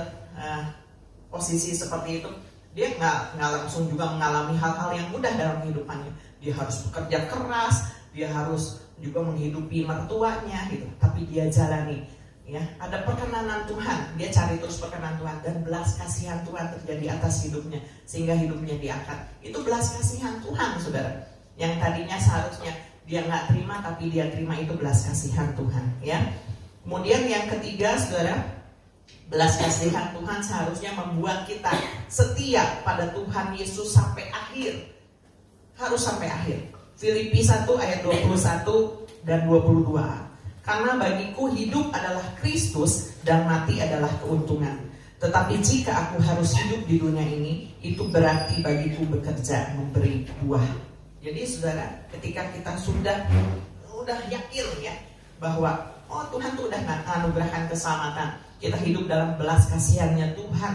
Speaker 3: posisi seperti itu, dia nggak langsung juga mengalami hal-hal yang mudah dalam kehidupannya. Dia harus bekerja keras, dia harus juga menghidupi mertuanya gitu. Tapi dia jalani, ya, ada perkenanan Tuhan. Dia cari terus perkenanan Tuhan dan belas kasihan Tuhan terjadi atas hidupnya sehingga hidupnya diangkat. Itu belas kasihan Tuhan, saudara. Yang tadinya seharusnya dia nggak terima, tapi dia terima, itu belas kasihan Tuhan, ya. Kemudian yang ketiga, saudara, belas kasihan Tuhan seharusnya membuat kita setia pada Tuhan Yesus sampai akhir. Harus sampai akhir. Filipi 1 ayat 21 dan 22. Karena bagiku hidup adalah Kristus dan mati adalah keuntungan. Tetapi jika aku harus hidup di dunia ini, itu berarti bagiku bekerja memberi buah. Jadi saudara, ketika kita sudah yakin, ya, bahwa Tuhan tuh udah anugerahkan keselamatan, kita hidup dalam belas kasihannya Tuhan,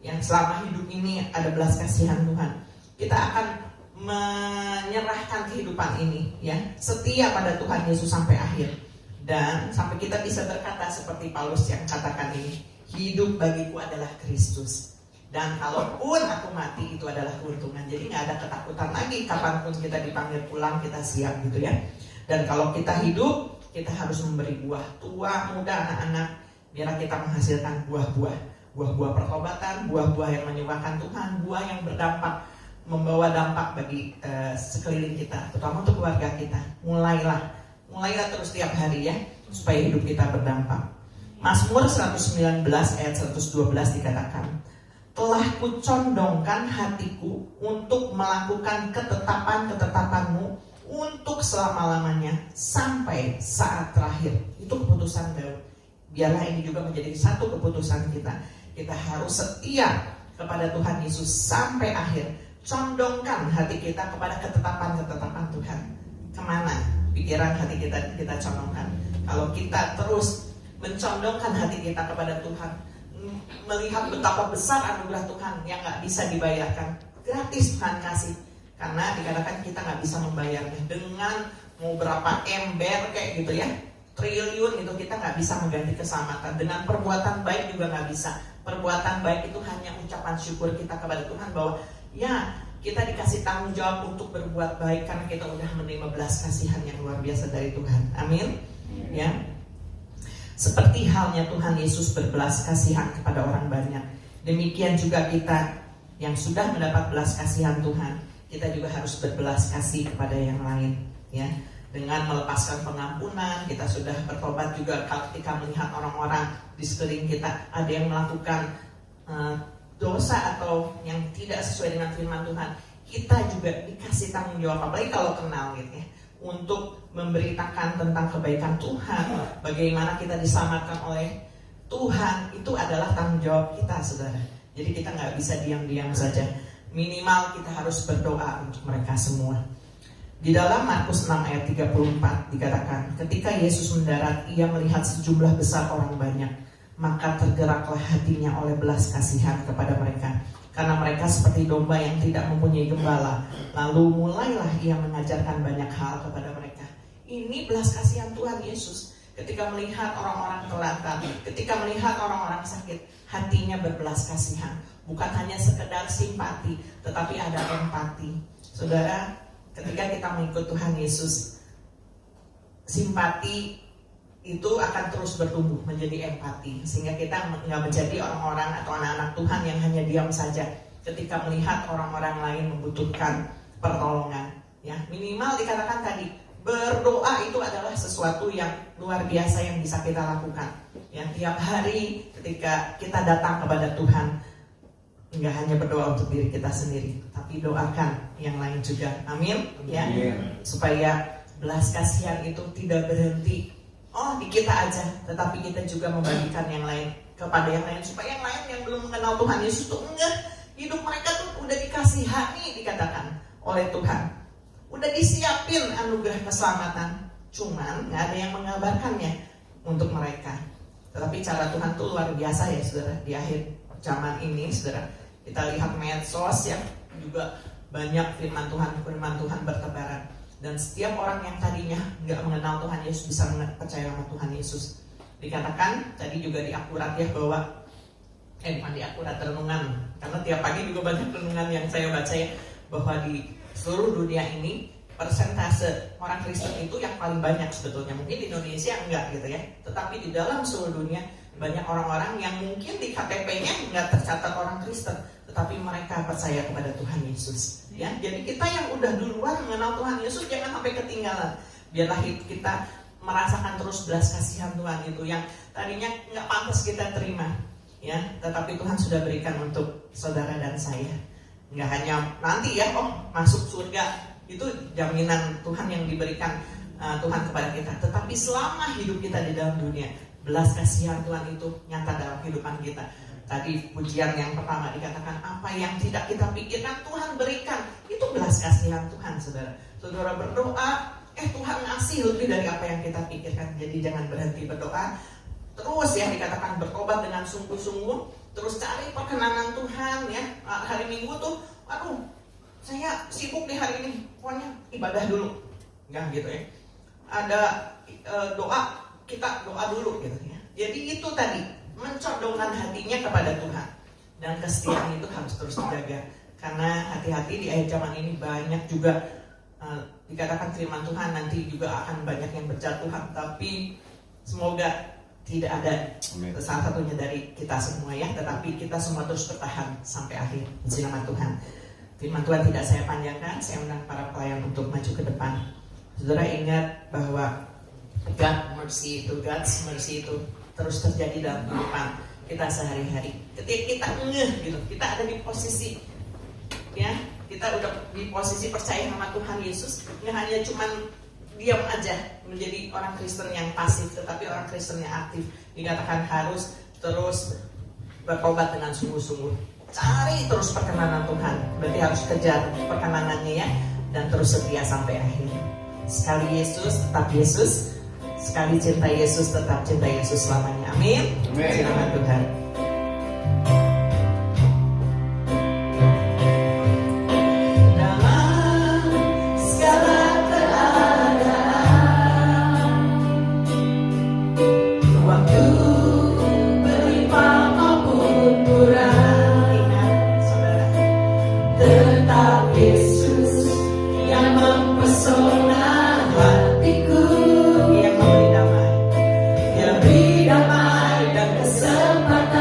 Speaker 3: yang selama hidup ini ada belas kasihan Tuhan, kita akan menyerahkan kehidupan ini, ya, setia pada Tuhan Yesus sampai akhir. Dan sampai kita bisa berkata seperti Paulus yang katakan ini, hidup bagiku adalah Kristus, dan kalaupun aku mati itu adalah keuntungan. Jadi nggak ada ketakutan lagi, kapanpun kita dipanggil pulang kita siap gitu, ya. Dan kalau kita hidup, kita harus memberi buah, tua, muda, anak-anak, biar kita menghasilkan buah-buah pertobatan, buah-buah yang menyembahkan Tuhan, buah yang berdampak, membawa dampak bagi sekeliling kita, terutama untuk keluarga kita. Mulailah terus tiap hari, ya, supaya hidup kita berdampak. Mazmur 119 ayat 112 dikatakan, telah kucondongkan hatiku untuk melakukan ketetapan-ketetapanmu untuk selama-lamanya sampai saat terakhir. Itu keputusan Daud. Biarlah ini juga menjadi satu keputusan kita. Kita harus setia kepada Tuhan Yesus sampai akhir. Condongkan hati kita kepada ketetapan-ketetapan Tuhan. Kemana pikiran hati kita condongkan? Kalau kita terus mencondongkan hati kita kepada Tuhan, melihat betapa besar anugerah Tuhan yang gak bisa dibayarkan, gratis Tuhan kasih. Karena dikatakan kita gak bisa membayarnya dengan mau berapa ember kayak gitu, ya, triliun itu, kita gak bisa mengganti keselamatan. Dengan perbuatan baik juga gak bisa. Perbuatan baik itu hanya ucapan syukur kita kepada Tuhan bahwa, ya, kita dikasih tanggung jawab untuk berbuat baik karena kita udah menerima belas kasihan yang luar biasa dari Tuhan. Amin. Ya. Seperti halnya Tuhan Yesus berbelas kasihan kepada orang banyak, demikian juga kita yang sudah mendapat belas kasihan Tuhan, kita juga harus berbelas kasih kepada yang lain, ya. Dengan melepaskan pengampunan, kita sudah bertobat juga ketika melihat orang-orang di sekeliling kita ada yang melakukan dosa atau yang tidak sesuai dengan firman Tuhan, kita juga dikasih tanggung jawab, apalagi kalau kenal gitu, ya, untuk memberitakan tentang kebaikan Tuhan, bagaimana kita diselamatkan oleh Tuhan. Itu adalah tanggung jawab kita, saudara. Jadi kita nggak bisa diam-diam saja. Minimal kita harus berdoa untuk mereka semua. Di dalam Markus 6 ayat 34 dikatakan, ketika Yesus mendarat, ia melihat sejumlah besar orang banyak, maka tergeraklah hatinya oleh belas kasihan kepada mereka, karena mereka seperti domba yang tidak mempunyai gembala. Lalu mulailah ia mengajarkan banyak hal kepada mereka. Ini belas kasihan Tuhan Yesus. Ketika melihat orang-orang telantar, ketika melihat orang-orang sakit, hatinya berbelas kasihan. Bukan hanya sekedar simpati, tetapi ada empati. Saudara, ketika kita mengikut Tuhan Yesus, simpati itu akan terus bertumbuh menjadi empati, sehingga kita nggak menjadi orang-orang atau anak-anak Tuhan yang hanya diam saja ketika melihat orang-orang lain membutuhkan pertolongan. Ya, minimal dikatakan tadi, berdoa itu adalah sesuatu yang luar biasa yang bisa kita lakukan. Ya, tiap hari ketika kita datang kepada Tuhan, nggak hanya berdoa untuk diri kita sendiri, tapi doakan yang lain juga. Amin. Ya, supaya belas kasihan itu tidak berhenti di kita aja, tetapi kita juga membagikan yang lain kepada yang lain, supaya yang lain yang belum mengenal Tuhan Yesus tuh hidup mereka tuh udah dikasihani, dikatakan oleh Tuhan, udah disiapin anugerah keselamatan, cuman nggak ada yang mengabarkannya untuk mereka. Tetapi cara Tuhan tuh luar biasa, ya saudara. Di akhir zaman ini, saudara, kita lihat medsos ya, juga banyak firman Tuhan bertebaran. Dan setiap orang yang tadinya nggak mengenal Tuhan Yesus bisa percaya sama Tuhan Yesus. Dikatakan tadi juga di akurat ya, bahwa Mandi akurat renungan, karena tiap pagi juga banyak renungan yang saya baca ya, bahwa di seluruh dunia ini persentase orang Kristen itu yang paling banyak sebetulnya. Mungkin di Indonesia enggak gitu ya, tetapi di dalam seluruh dunia banyak orang-orang yang mungkin di KTP-nya enggak tercatat orang Kristen, tetapi mereka percaya kepada Tuhan Yesus ya. Jadi kita yang udah duluan mengenal Tuhan Yesus jangan sampai ketinggalan. Biarlah kita merasakan terus belas kasihan Tuhan itu yang tadinya nggak pantas kita terima ya, tetapi Tuhan sudah berikan untuk saudara dan saya. Nggak hanya nanti ya, masuk surga itu jaminan Tuhan yang diberikan Tuhan kepada kita, tetapi selama hidup kita di dalam dunia, belas kasihan Tuhan itu nyata dalam kehidupan kita. Tadi pujian yang pertama dikatakan, apa yang tidak kita pikirkan Tuhan berikan, itu belas kasihan Tuhan. Saudara berdoa, Tuhan ngasih lebih dari apa yang kita pikirkan. Jadi jangan berhenti berdoa, terus ya dikatakan bertobat dengan sungguh-sungguh, terus cari perkenanan Tuhan ya. Hari Minggu tuh, saya sibuk di hari ini, pokoknya ibadah dulu, enggak gitu ya. Ada doa, kita doa dulu gitu ya. Jadi itu tadi, mencondongkan hatinya kepada Tuhan, dan kesetiaan itu harus terus dijaga. Karena hati-hati di akhir zaman ini banyak juga dikatakan firman Tuhan nanti juga akan banyak yang berjatuhan, tapi semoga tidak ada salah satunya dari kita semua ya, tetapi kita semua terus bertahan sampai akhir. Puji nama Tuhan. Firman Tuhan tidak saya panjangkan, saya undang para pelayan untuk maju ke depan. Saudara ingat bahwa God's mercy itu terus terjadi dalam kehidupan kita sehari-hari. Ketika kita gitu, kita ada di posisi ya, kita udah di posisi percaya sama Tuhan Yesus, nggak hanya cuman diam aja menjadi orang Kristen yang pasif, tetapi orang Kristen yang aktif. Dikatakan harus terus bertobat dengan sungguh-sungguh, cari terus perkenanan Tuhan, berarti harus kejar perkenanannya ya, dan terus setia sampai akhir. Sekali Yesus tetap Yesus, sekali cinta Yesus tetap cinta Yesus selamanya. Amin. Silakan Tuhan.
Speaker 2: Damai dan kesempatan.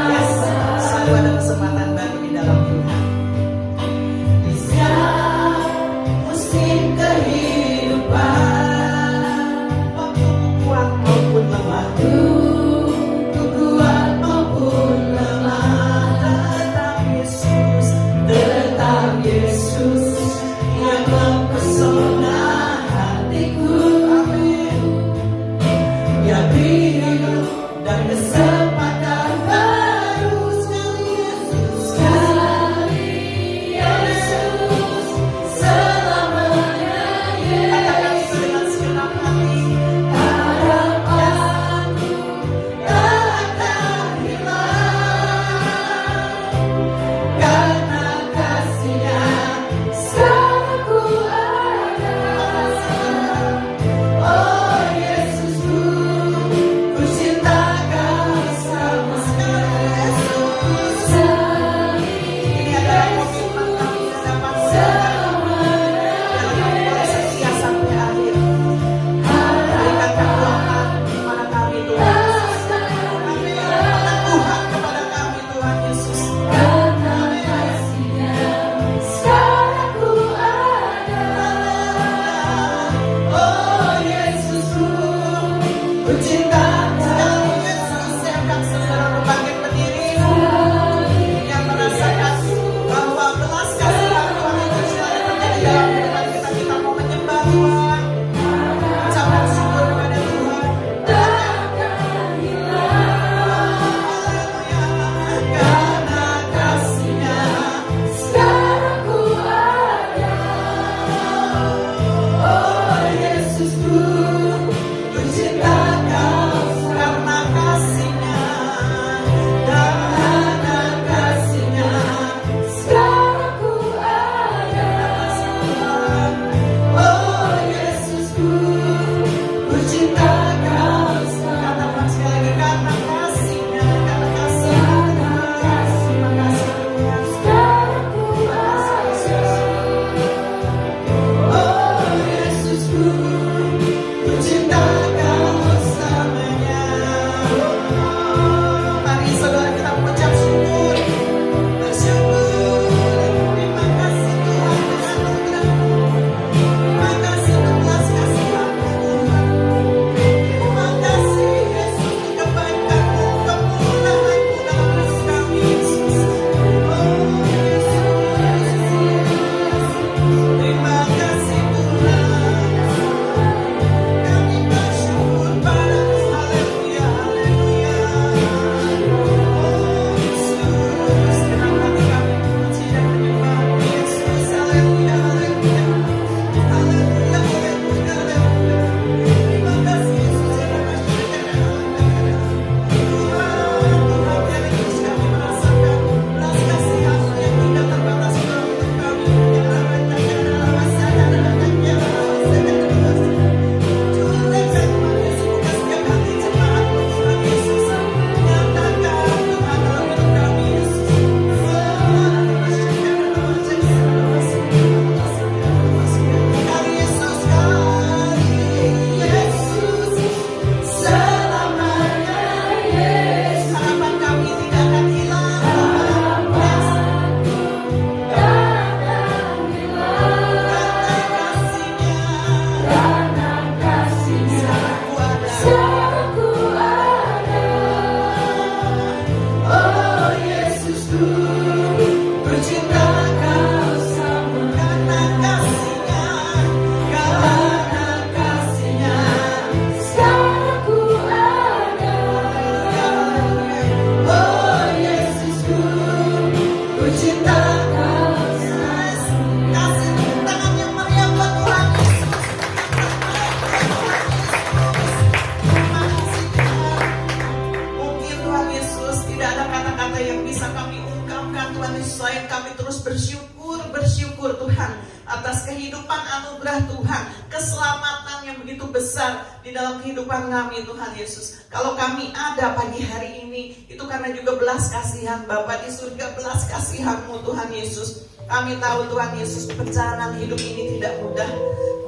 Speaker 3: anugerah Tuhan, keselamatan yang begitu besar di dalam kehidupan kami Tuhan Yesus. Kalau kami ada pagi hari ini, itu karena juga belas kasihan Bapa di surga, belas kasihan-Mu Tuhan Yesus. Kami tahu Tuhan Yesus, perjalanan hidup ini tidak mudah,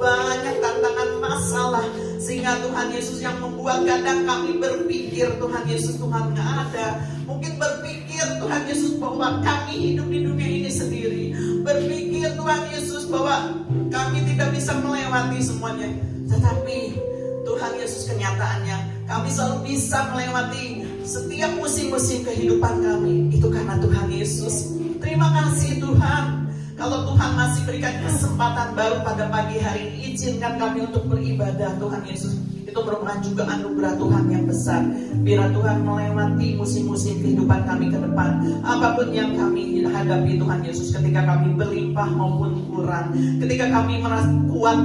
Speaker 3: banyak tantangan masalah, sehingga Tuhan Yesus yang membuat kadang kami berpikir Tuhan Yesus Tuhan nggak ada. Mungkin berpikir Tuhan Yesus bahwa kami hidup di dunia ini sendiri, berpikir Tuhan Yesus bahwa kami tidak bisa melewati semuanya. Tetapi Tuhan Yesus, kenyataannya kami selalu bisa melewati setiap musim-musim kehidupan kami. Itu karena Tuhan Yesus. Terima kasih Tuhan. Kalau Tuhan masih berikan kesempatan baru pada pagi hari ini, izinkan kami untuk beribadah Tuhan Yesus. Itu merupakan juga anugerah Tuhan yang besar. Biar Tuhan melewati musim-musim kehidupan kami ke depan. Apapun yang kami hadapi Tuhan Yesus, ketika kami berlimpah maupun kurang, ketika kami merasa kuat,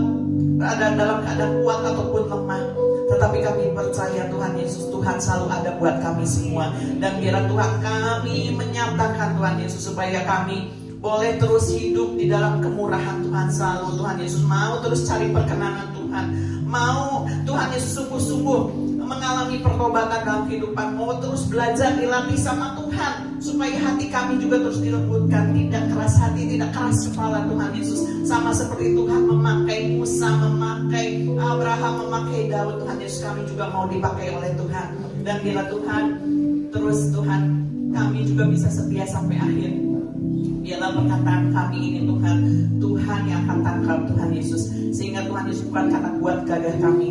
Speaker 3: ada dalam keadaan kuat ataupun lemah, tetapi kami percaya Tuhan Yesus, Tuhan selalu ada buat kami semua. Dan biarlah Tuhan kami menyatakan Tuhan Yesus, supaya kami boleh terus hidup di dalam kemurahan Tuhan selalu. Tuhan Yesus mau terus cari perkenanan Tuhan, mau Tuhan Yesus sungguh-sungguh mengalami pertobatan dalam kehidupan, mau terus belajar dilatih sama Tuhan, supaya hati kami juga terus dilembutkan, tidak keras hati, tidak keras kepala Tuhan Yesus. Sama seperti Tuhan memakai Musa, memakai Abraham, memakai Daud, Tuhan Yesus, kami juga mau dipakai oleh Tuhan. Dan bila Tuhan terus Tuhan, kami juga bisa setia sampai akhir. Biarlah perkataan kami ini Tuhan, Tuhan yang akan tangkap Tuhan Yesus, sehingga Tuhan Yesus bukan kata buat gagah kami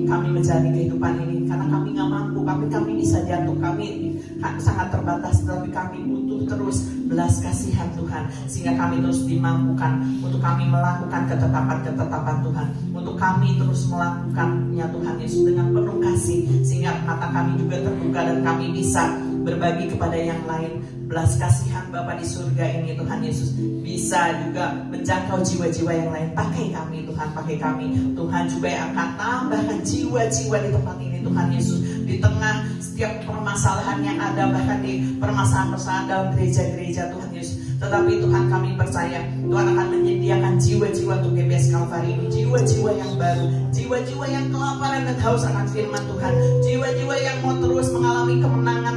Speaker 3: menjalani kehidupan ini, karena kami nggak mampu, kami bisa jatuh, kami sangat terbatas, tetapi kami butuh terus belas kasihan Tuhan, sehingga kami terus dimampukan untuk kami melakukan ketetapan Tuhan, untuk kami terus melakukannya Tuhan Yesus dengan penuh kasih, sehingga mata kami juga terbuka dan kami bisa berbagi kepada yang lain. Belas kasihan Bapa di surga ini Tuhan Yesus bisa juga menjangkau jiwa-jiwa yang lain. Pakai kami Tuhan, pakai kami. Tuhan juga yang akan tambahkan jiwa-jiwa di tempat ini Tuhan Yesus. Di tengah setiap permasalahan yang ada, bahkan di permasalahan-permasalahan dalam gereja-gereja Tuhan Yesus. Tetapi Tuhan, kami percaya Tuhan akan menyediakan jiwa-jiwa untuk GBS Kalvari ini, jiwa-jiwa yang baru, jiwa-jiwa yang kelaparan dan haus akan firman Tuhan, jiwa-jiwa yang mau terus mengalami kemenangan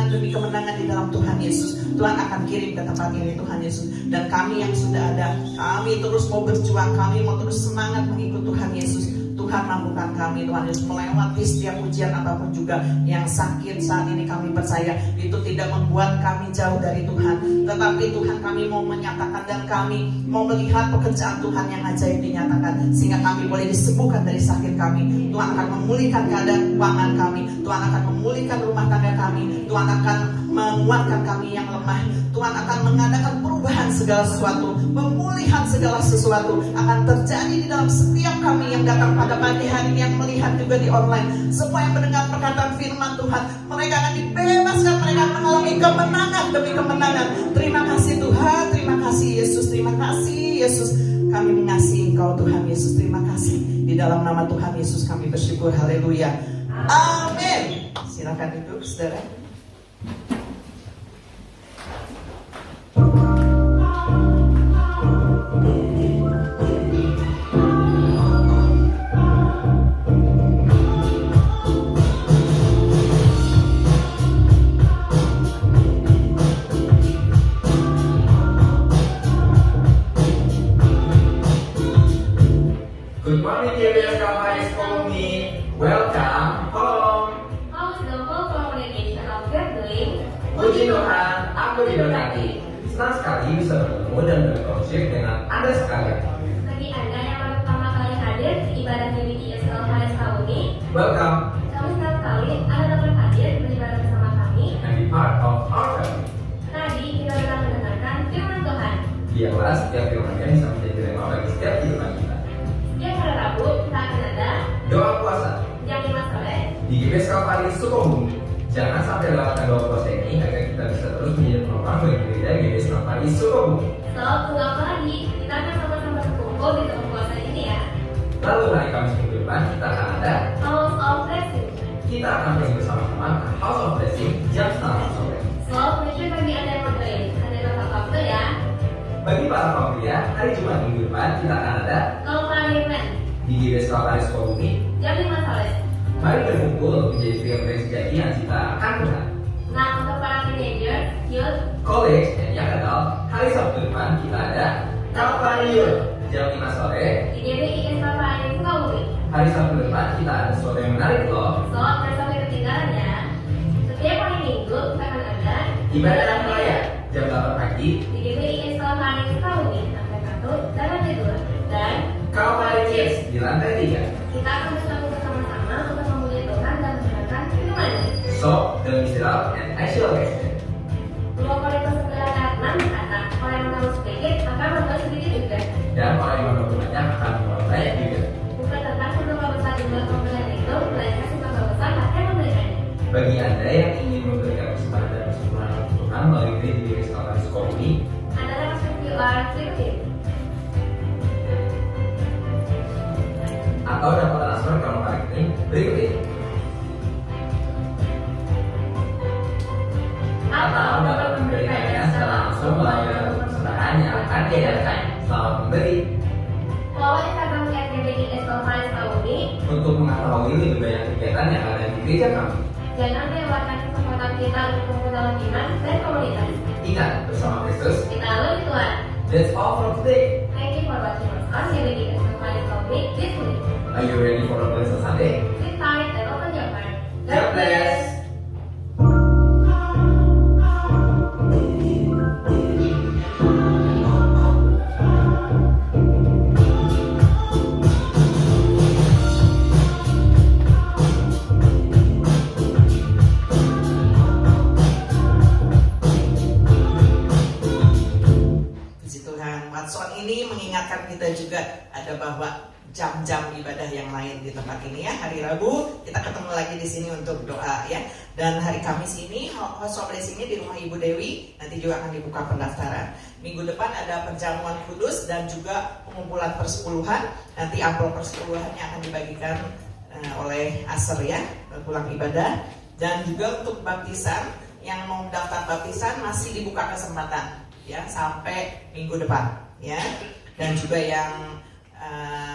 Speaker 3: demi kemenangan di dalam Tuhan Yesus. Tuhan akan kirim ke tempat ini Tuhan Yesus. Dan kami yang sudah ada, kami terus mau berjuang, kami mau terus semangat mengikut Tuhan Yesus. Tuhan mampukan kami Tuhan Yesus melewati setiap ujian apapun juga yang sakit saat ini. Kami percaya itu tidak membuat kami jauh dari Tuhan, tetapi Tuhan, kami mau menyatakan dan kami mau melihat pekerjaan Tuhan yang ajaib dinyatakan, sehingga kami boleh disembuhkan dari sakit kami. Tuhan akan memulihkan keadaan keuangan kami, Tuhan akan memulihkan rumah tangga kami, Tuhan akan menguatkan kami yang lemah, Tuhan akan mengadakan perubahan segala sesuatu, pemulihan segala sesuatu akan terjadi di dalam setiap kami yang datang pada pagi hari ini, yang melihat juga di online. Semua yang mendengar perkataan firman Tuhan, mereka akan dibebaskan, mereka akan mengalami kemenangan demi kemenangan. Terima kasih Tuhan, terima kasih Yesus, terima kasih Yesus. Kami mengasihi Engkau Tuhan Yesus, terima kasih. Di dalam nama Tuhan Yesus kami bersyukur, haleluya, amin. Silakan duduk saudara.
Speaker 4: Good morning, GBS Kalvari School. Welcome home.
Speaker 2: How is the whole congregation of your doing?
Speaker 4: Puji Tuhan, aku diberkati. Senang sekali bisa bertemu dan berkongsi dengan Anda sekalian.
Speaker 2: Bagi Anda yang baru pertama kali hadir di ibadah GBS Kalvari tahun ini,
Speaker 4: Welcome
Speaker 2: kami senang sekali Anda dapat hadir beribadah bersama kami.
Speaker 4: and be part of our family.
Speaker 2: Tadi kita telah mendengarkan firman Tuhan.
Speaker 4: Biarlah setiap firman-Nya bisa menjadi rema bagi setiap kehidupan kita.
Speaker 2: Setiap hari Rabu kita akan ada
Speaker 4: Doa puasa
Speaker 2: jam 5 sore.
Speaker 4: di GBS Kalvari Sukabumi. Jangan sampai lewatkan doa puasa ini agar kita bisa terus menjadi penopang bagi gereja GBS Kalvari Sukabumi.
Speaker 2: So, tunggu apa lagi? Kita akan sama-sama berkumpul di tempat puasa ini ya.
Speaker 4: Lalu hari Kamis minggu depan kita akan ada
Speaker 2: House of Blessing.
Speaker 4: kita akan pergi bersama-sama ke House of Blessing jam 4 sore.
Speaker 2: So, make sure bagi Anda yang mau join, Anda dapat waktu ya.
Speaker 4: Bagi para pria, hari Jumat minggu depan kita akan ada
Speaker 2: Konfirmasi
Speaker 4: di GBS Kalvaris Sukabumi
Speaker 2: jam 5 sore.
Speaker 4: Mari berkumpul untuk menjadi pribadi sejati yang kita akan Tuhan.
Speaker 2: Nah, untuk para teenager, youth,
Speaker 4: College dan young adult, hari Sabtu depan kita ada Kalvarius jam 5 sore.
Speaker 2: di GBIS Kalvaris Sukabumi.
Speaker 4: Hari Sabtu depan kita ada sesuatu yang menarik loh.
Speaker 2: So, jangan sampai ketinggalan ya. Setiap hari Minggu kita akan ada
Speaker 4: Ibadah raya jam 8 pagi.
Speaker 2: di GBIS Kalvaris Sukabumi sampai 1 Jalan Tidur dan
Speaker 4: Kalvarius di lantai 3.
Speaker 2: kita akan bersama bersama-sama untuk memuji Tuhan dan mendengarkan firman-Nya.
Speaker 4: So, don't miss it out and actual action.
Speaker 2: 2 Korintus 11 ayat 6 berkata, orang yang tahu sedikit akan membuat sedikit juga.
Speaker 4: Dan orang yang menurut banyak akan membuat banyak juga.
Speaker 2: Bukan tentang seberapa besar jumlah pemberian itu, melainkan seberapa besar hati yang memberikannya.
Speaker 4: Bagi Anda yang ingin memberikan persembahan dan persempurnaan untuk Tuhan melalui gereja GBS Kalvaris Sukabumi,
Speaker 2: Anda dapat QR berikut ini.
Speaker 4: atau dapat transfer ke nomor rekening berikut ini. Atau dapat memberikannya secara langsung melalui persembahan yang akan diadakan. Selamat memberi.
Speaker 2: Follow Instagram @GBIS Kalvaris Sukabumi.
Speaker 4: Untuk mengetahui lebih banyak kegiatan yang ada di gereja kami,
Speaker 2: Jangan lewatkan kesempatan kita untuk tumbuh dalam iman dan komunitas.
Speaker 4: ingat bersama Kristus.
Speaker 2: Kita lebih Tuhan.
Speaker 4: That's all for today.
Speaker 2: Thank you for watching us on GBIS Kalvaris Sukabumi this week.
Speaker 4: Are you ready for a blessed Sunday?
Speaker 2: Sit tight and open your heart.
Speaker 4: God bless.
Speaker 3: Puji Tuhan, Watson ini mengingatkan kita juga ada bahwa jam-jam ibadah yang lain di tempat ini ya. Hari Rabu kita ketemu lagi di sini untuk doa ya. Dan hari Kamis ini host Sobres ini di rumah Ibu Dewi nanti juga akan dibuka pendaftaran. Minggu depan ada perjamuan kudus dan juga pengumpulan persepuluhan. Nanti amplop persepuluhannya akan dibagikan oleh Aser ya, pulang ibadah. Dan juga untuk baptisan yang mau daftar baptisan masih dibuka kesempatan ya sampai minggu depan ya. Dan juga yang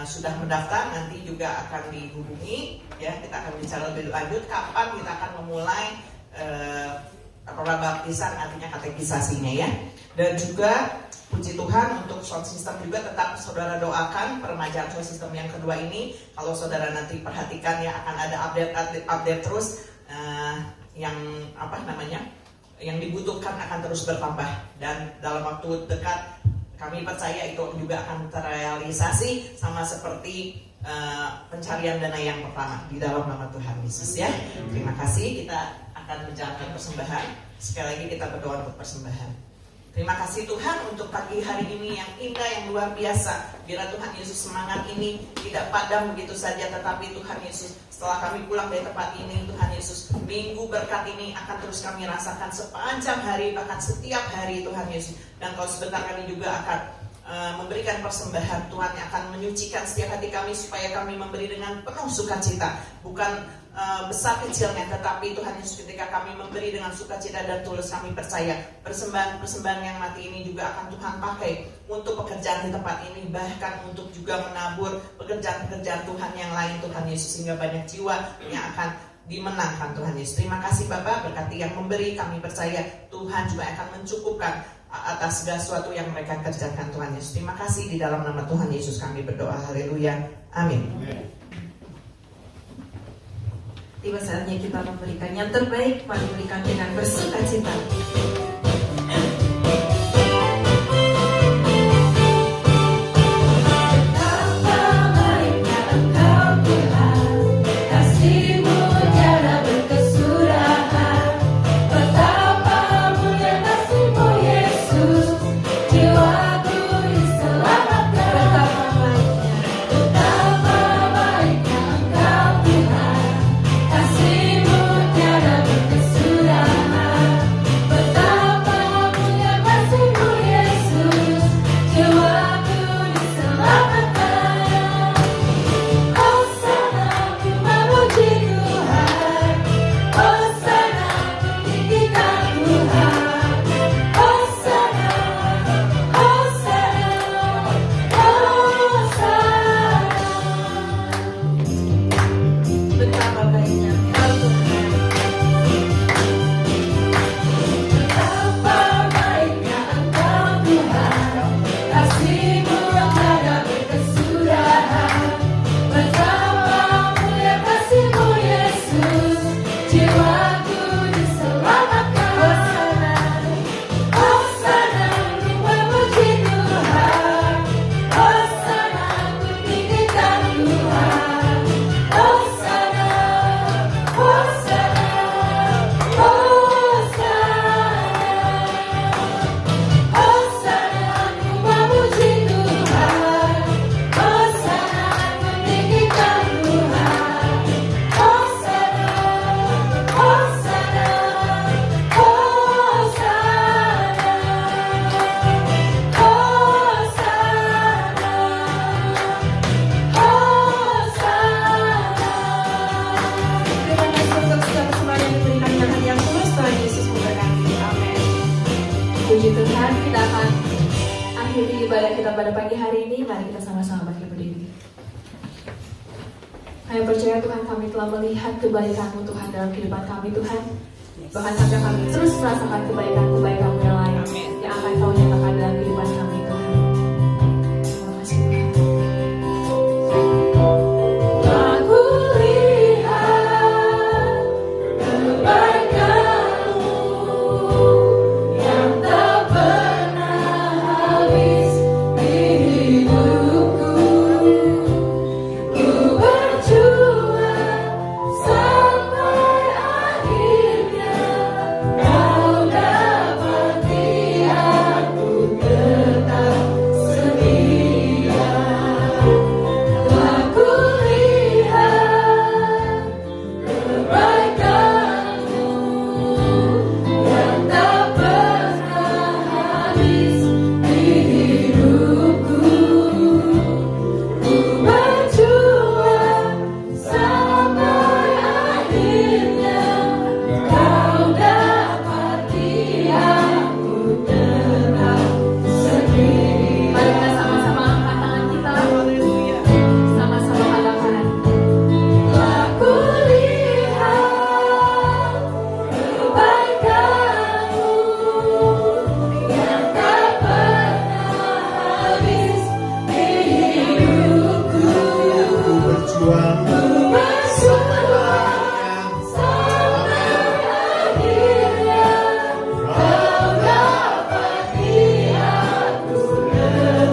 Speaker 3: sudah mendaftar nanti juga akan dihubungi ya, kita akan bicara lebih lanjut kapan kita akan memulai baptisan artinya katekisasinya ya. Dan juga puji Tuhan untuk sound system juga tetap saudara doakan peremajaan sound system yang kedua ini. Kalau saudara nanti perhatikan ya akan ada update terus yang yang dibutuhkan akan terus bertambah dan dalam waktu dekat kami percaya itu juga akan terrealisasi sama seperti pencarian dana yang pertama di dalam nama Tuhan Yesus ya. Terima kasih, kita akan menjalankan persembahan. Sekali lagi kita berdoa untuk persembahan. Terima kasih Tuhan untuk pagi hari ini yang indah, yang luar biasa. Biar Tuhan Yesus semangat ini tidak padam begitu saja, tetapi Tuhan Yesus setelah kami pulang dari tempat ini, Tuhan Yesus minggu berkat ini akan terus kami rasakan sepanjang hari, bahkan setiap hari Tuhan Yesus. Dan kalau sebentar kami juga akan memberikan persembahan, Tuhan yang akan menyucikan setiap hati kami supaya kami memberi dengan penuh sukacita, bukan besar kecilnya, tetapi Tuhan Yesus ketika kami memberi dengan sukacita dan tulus, kami percaya persembahan yang mati ini juga akan Tuhan pakai untuk pekerjaan di tempat ini, bahkan untuk juga menabur pekerjaan-pekerjaan Tuhan yang lain Tuhan Yesus, sehingga banyak jiwa yang akan dimenangkan Tuhan Yesus. Terima kasih Bapak, berkati yang memberi, kami percaya Tuhan juga akan mencukupkan atas segala sesuatu yang mereka kerjakan Tuhan Yesus. Terima kasih, di dalam nama Tuhan Yesus kami berdoa, haleluya, amin.
Speaker 1: Tiba saatnya kita memberikan yang terbaik, mari berikan dengan bersukacita.
Speaker 2: Betapa kita pada pagi hari ini, mari kita sama-sama bangkit berdiri. Kami percaya Tuhan, kami telah melihat kebaikan-Mu Tuhan dalam kehidupan kami Tuhan. Bahkan sampai kami terus merasakan kebaikan-kebaikan-Mu yang lain yang akan Kau nyatakan dalam kehidupan kami Tuhan. Terima kasih Tuhan. Aku lihat kebaikan-Mu yang tak pernah habis di hidupku. Ku berjuang sampai akhirnya Kau dapati aku tetap setia. Telah ku lihat kebaikan-Mu yang tak pernah habis di hidupku. Ku berjuang sampai akhirnya Kau dapati aku tetap setia. Mari kita sama-sama angkat tangan kita, sama-sama katakan. Aku lihat kebaikan-Mu yang tak pernah habis di hidupku.
Speaker 5: Ku berjuang sampai akhirnya.
Speaker 2: Kau dapati aku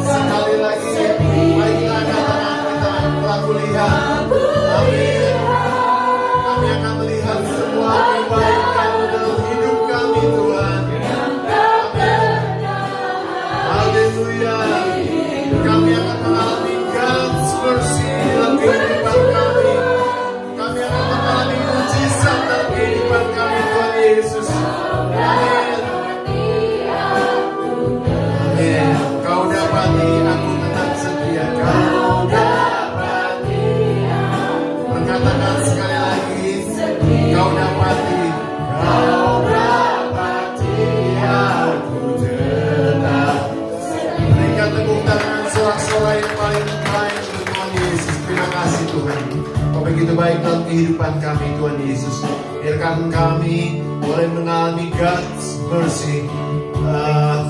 Speaker 5: Sekali lagi, mari kita angkat tangan kita. Aku lihat, amin. Kami akan melihat semua kebaikan-Mu dalam hidup kami, Tuhan. Haleluya. Kami akan mengalami God's mercy dalam kehidupan kami. Kami akan mengalami mujizat dalam kehidupan kami, Tuhan Yesus. Amin. Amin. Kau dapati aku tetap setia. Kau dapati. Perkatakan sekali lagi. Kau dapati. Kau dapati aku tetap. Berikan tepuk tangan sorak-sorai yang paling baik untuk Tuhan Yesus. Terima kasih Tuhan. Kau begitu baik dalam kehidupan kami, Tuhan Yesus. Biarkan kami boleh mengalami God's mercy,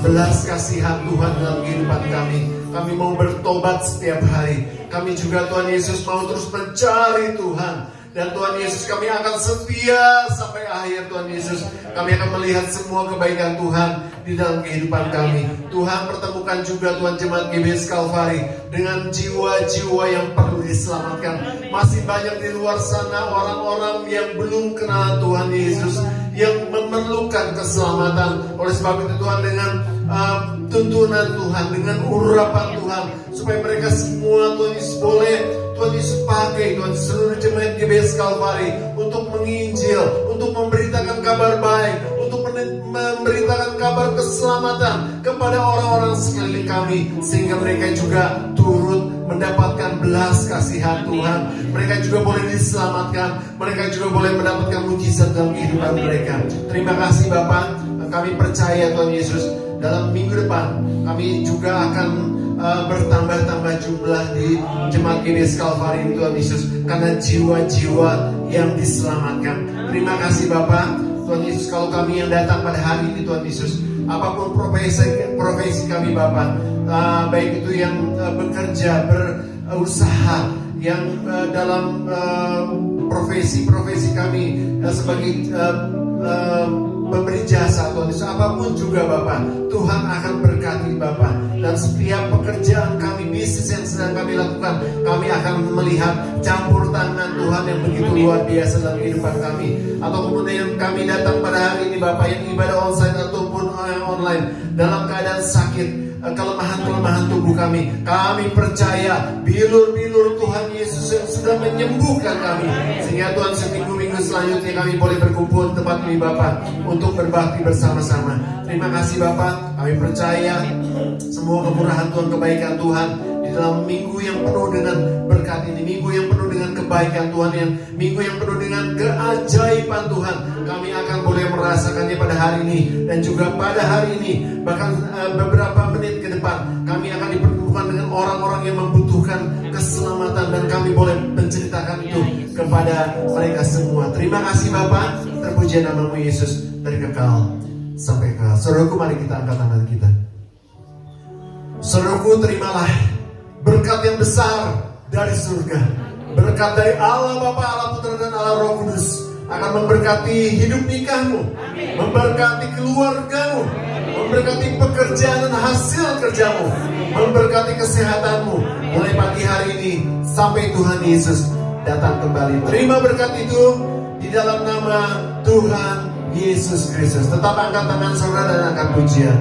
Speaker 5: belas kasihan Tuhan dalam kehidupan kami. Kami mau bertobat setiap hari. Kami juga Tuhan Yesus mau terus mencari Tuhan. Dan Tuhan Yesus, kami akan setia sampai akhir. Tuhan Yesus, kami akan melihat semua kebaikan Tuhan di dalam kehidupan kami. Tuhan, pertemukan juga Tuhan jemaat GBS Kalvari dengan jiwa-jiwa yang perlu diselamatkan. Masih banyak di luar sana orang-orang yang belum kenal Tuhan Yesus, yang memerlukan keselamatan. Oleh sebab itu Tuhan, dengan tuntunan Tuhan, dengan urapan Tuhan, supaya mereka semua Tuhan Yesus boleh Tuhan Yesus pakai Tuhan seluruh jemaat GBS Kalvari untuk menginjil, untuk memberitakan kabar baik, untuk memberitakan kabar keselamatan kepada orang-orang sekeliling kami, sehingga mereka juga turut mendapatkan belas kasihan Tuhan. Mereka juga boleh diselamatkan, mereka juga boleh mendapatkan mujizat dalam kehidupan mereka. Terima kasih Bapak. Kami percaya Tuhan Yesus, dalam minggu depan kami juga akan bertambah-tambah jumlah di jemaat GBS Kalvari Tuhan Yesus, karena jiwa-jiwa yang diselamatkan. Terima kasih Bapak. Tuhan Yesus, kalau kami yang datang pada hari ini Tuhan Yesus, apapun profesi kami Bapak, baik itu yang bekerja, berusaha, yang dalam profesi kami sebagai memberi jasa Tuhan Yesus, apapun juga Bapak, Tuhan akan berkati Bapak. Dan setiap pekerjaan kami, bisnis yang sedang kami lakukan, kami akan melihat campur tangan Tuhan yang begitu luar biasa dalam kehidupan kami. Atau kemudian kami datang pada hari ini Bapak, yang ibadah onsite ataupun online, dalam keadaan sakit, kelemahan-kelemahan tubuh kami percaya bilur-bilur Tuhan Yesus yang sudah menyembuhkan kami, sehingga Tuhan seminggu-minggu selanjutnya kami boleh berkumpul di tempat ini Bapak, untuk berbakti bersama-sama. Terima kasih Bapak. Kami percaya semua kemurahan Tuhan, kebaikan Tuhan di dalam minggu yang penuh dengan berkat ini, minggu yang penuh dengan kebaikan Tuhan, yang minggu yang penuh dengan keajaiban Tuhan, kami akan boleh merasakannya pada hari ini dan juga pada hari ini, bahkan beberapa menit ke depan kami akan orang-orang yang membutuhkan keselamatan, dan kami boleh menceritakan itu kepada mereka semua. Terima kasih Bapa, terpuji namamu Yesus dari kekal sampai kekal. Saudaraku, mari kita angkat tangan kita. Saudaraku, terimalah berkat yang besar dari surga. Berkat dari Allah Bapa, Allah Putra dan Allah Roh Kudus akan memberkati hidup nikahmu, memberkati keluargamu, memberkati pekerjaan dan hasil kerjamu, memberkati kesehatanmu mulai pagi hari ini sampai Tuhan Yesus datang kembali. Terima berkat itu di dalam nama Tuhan Yesus Kristus. Tetap angkat tangan saudara dan angkat pujian.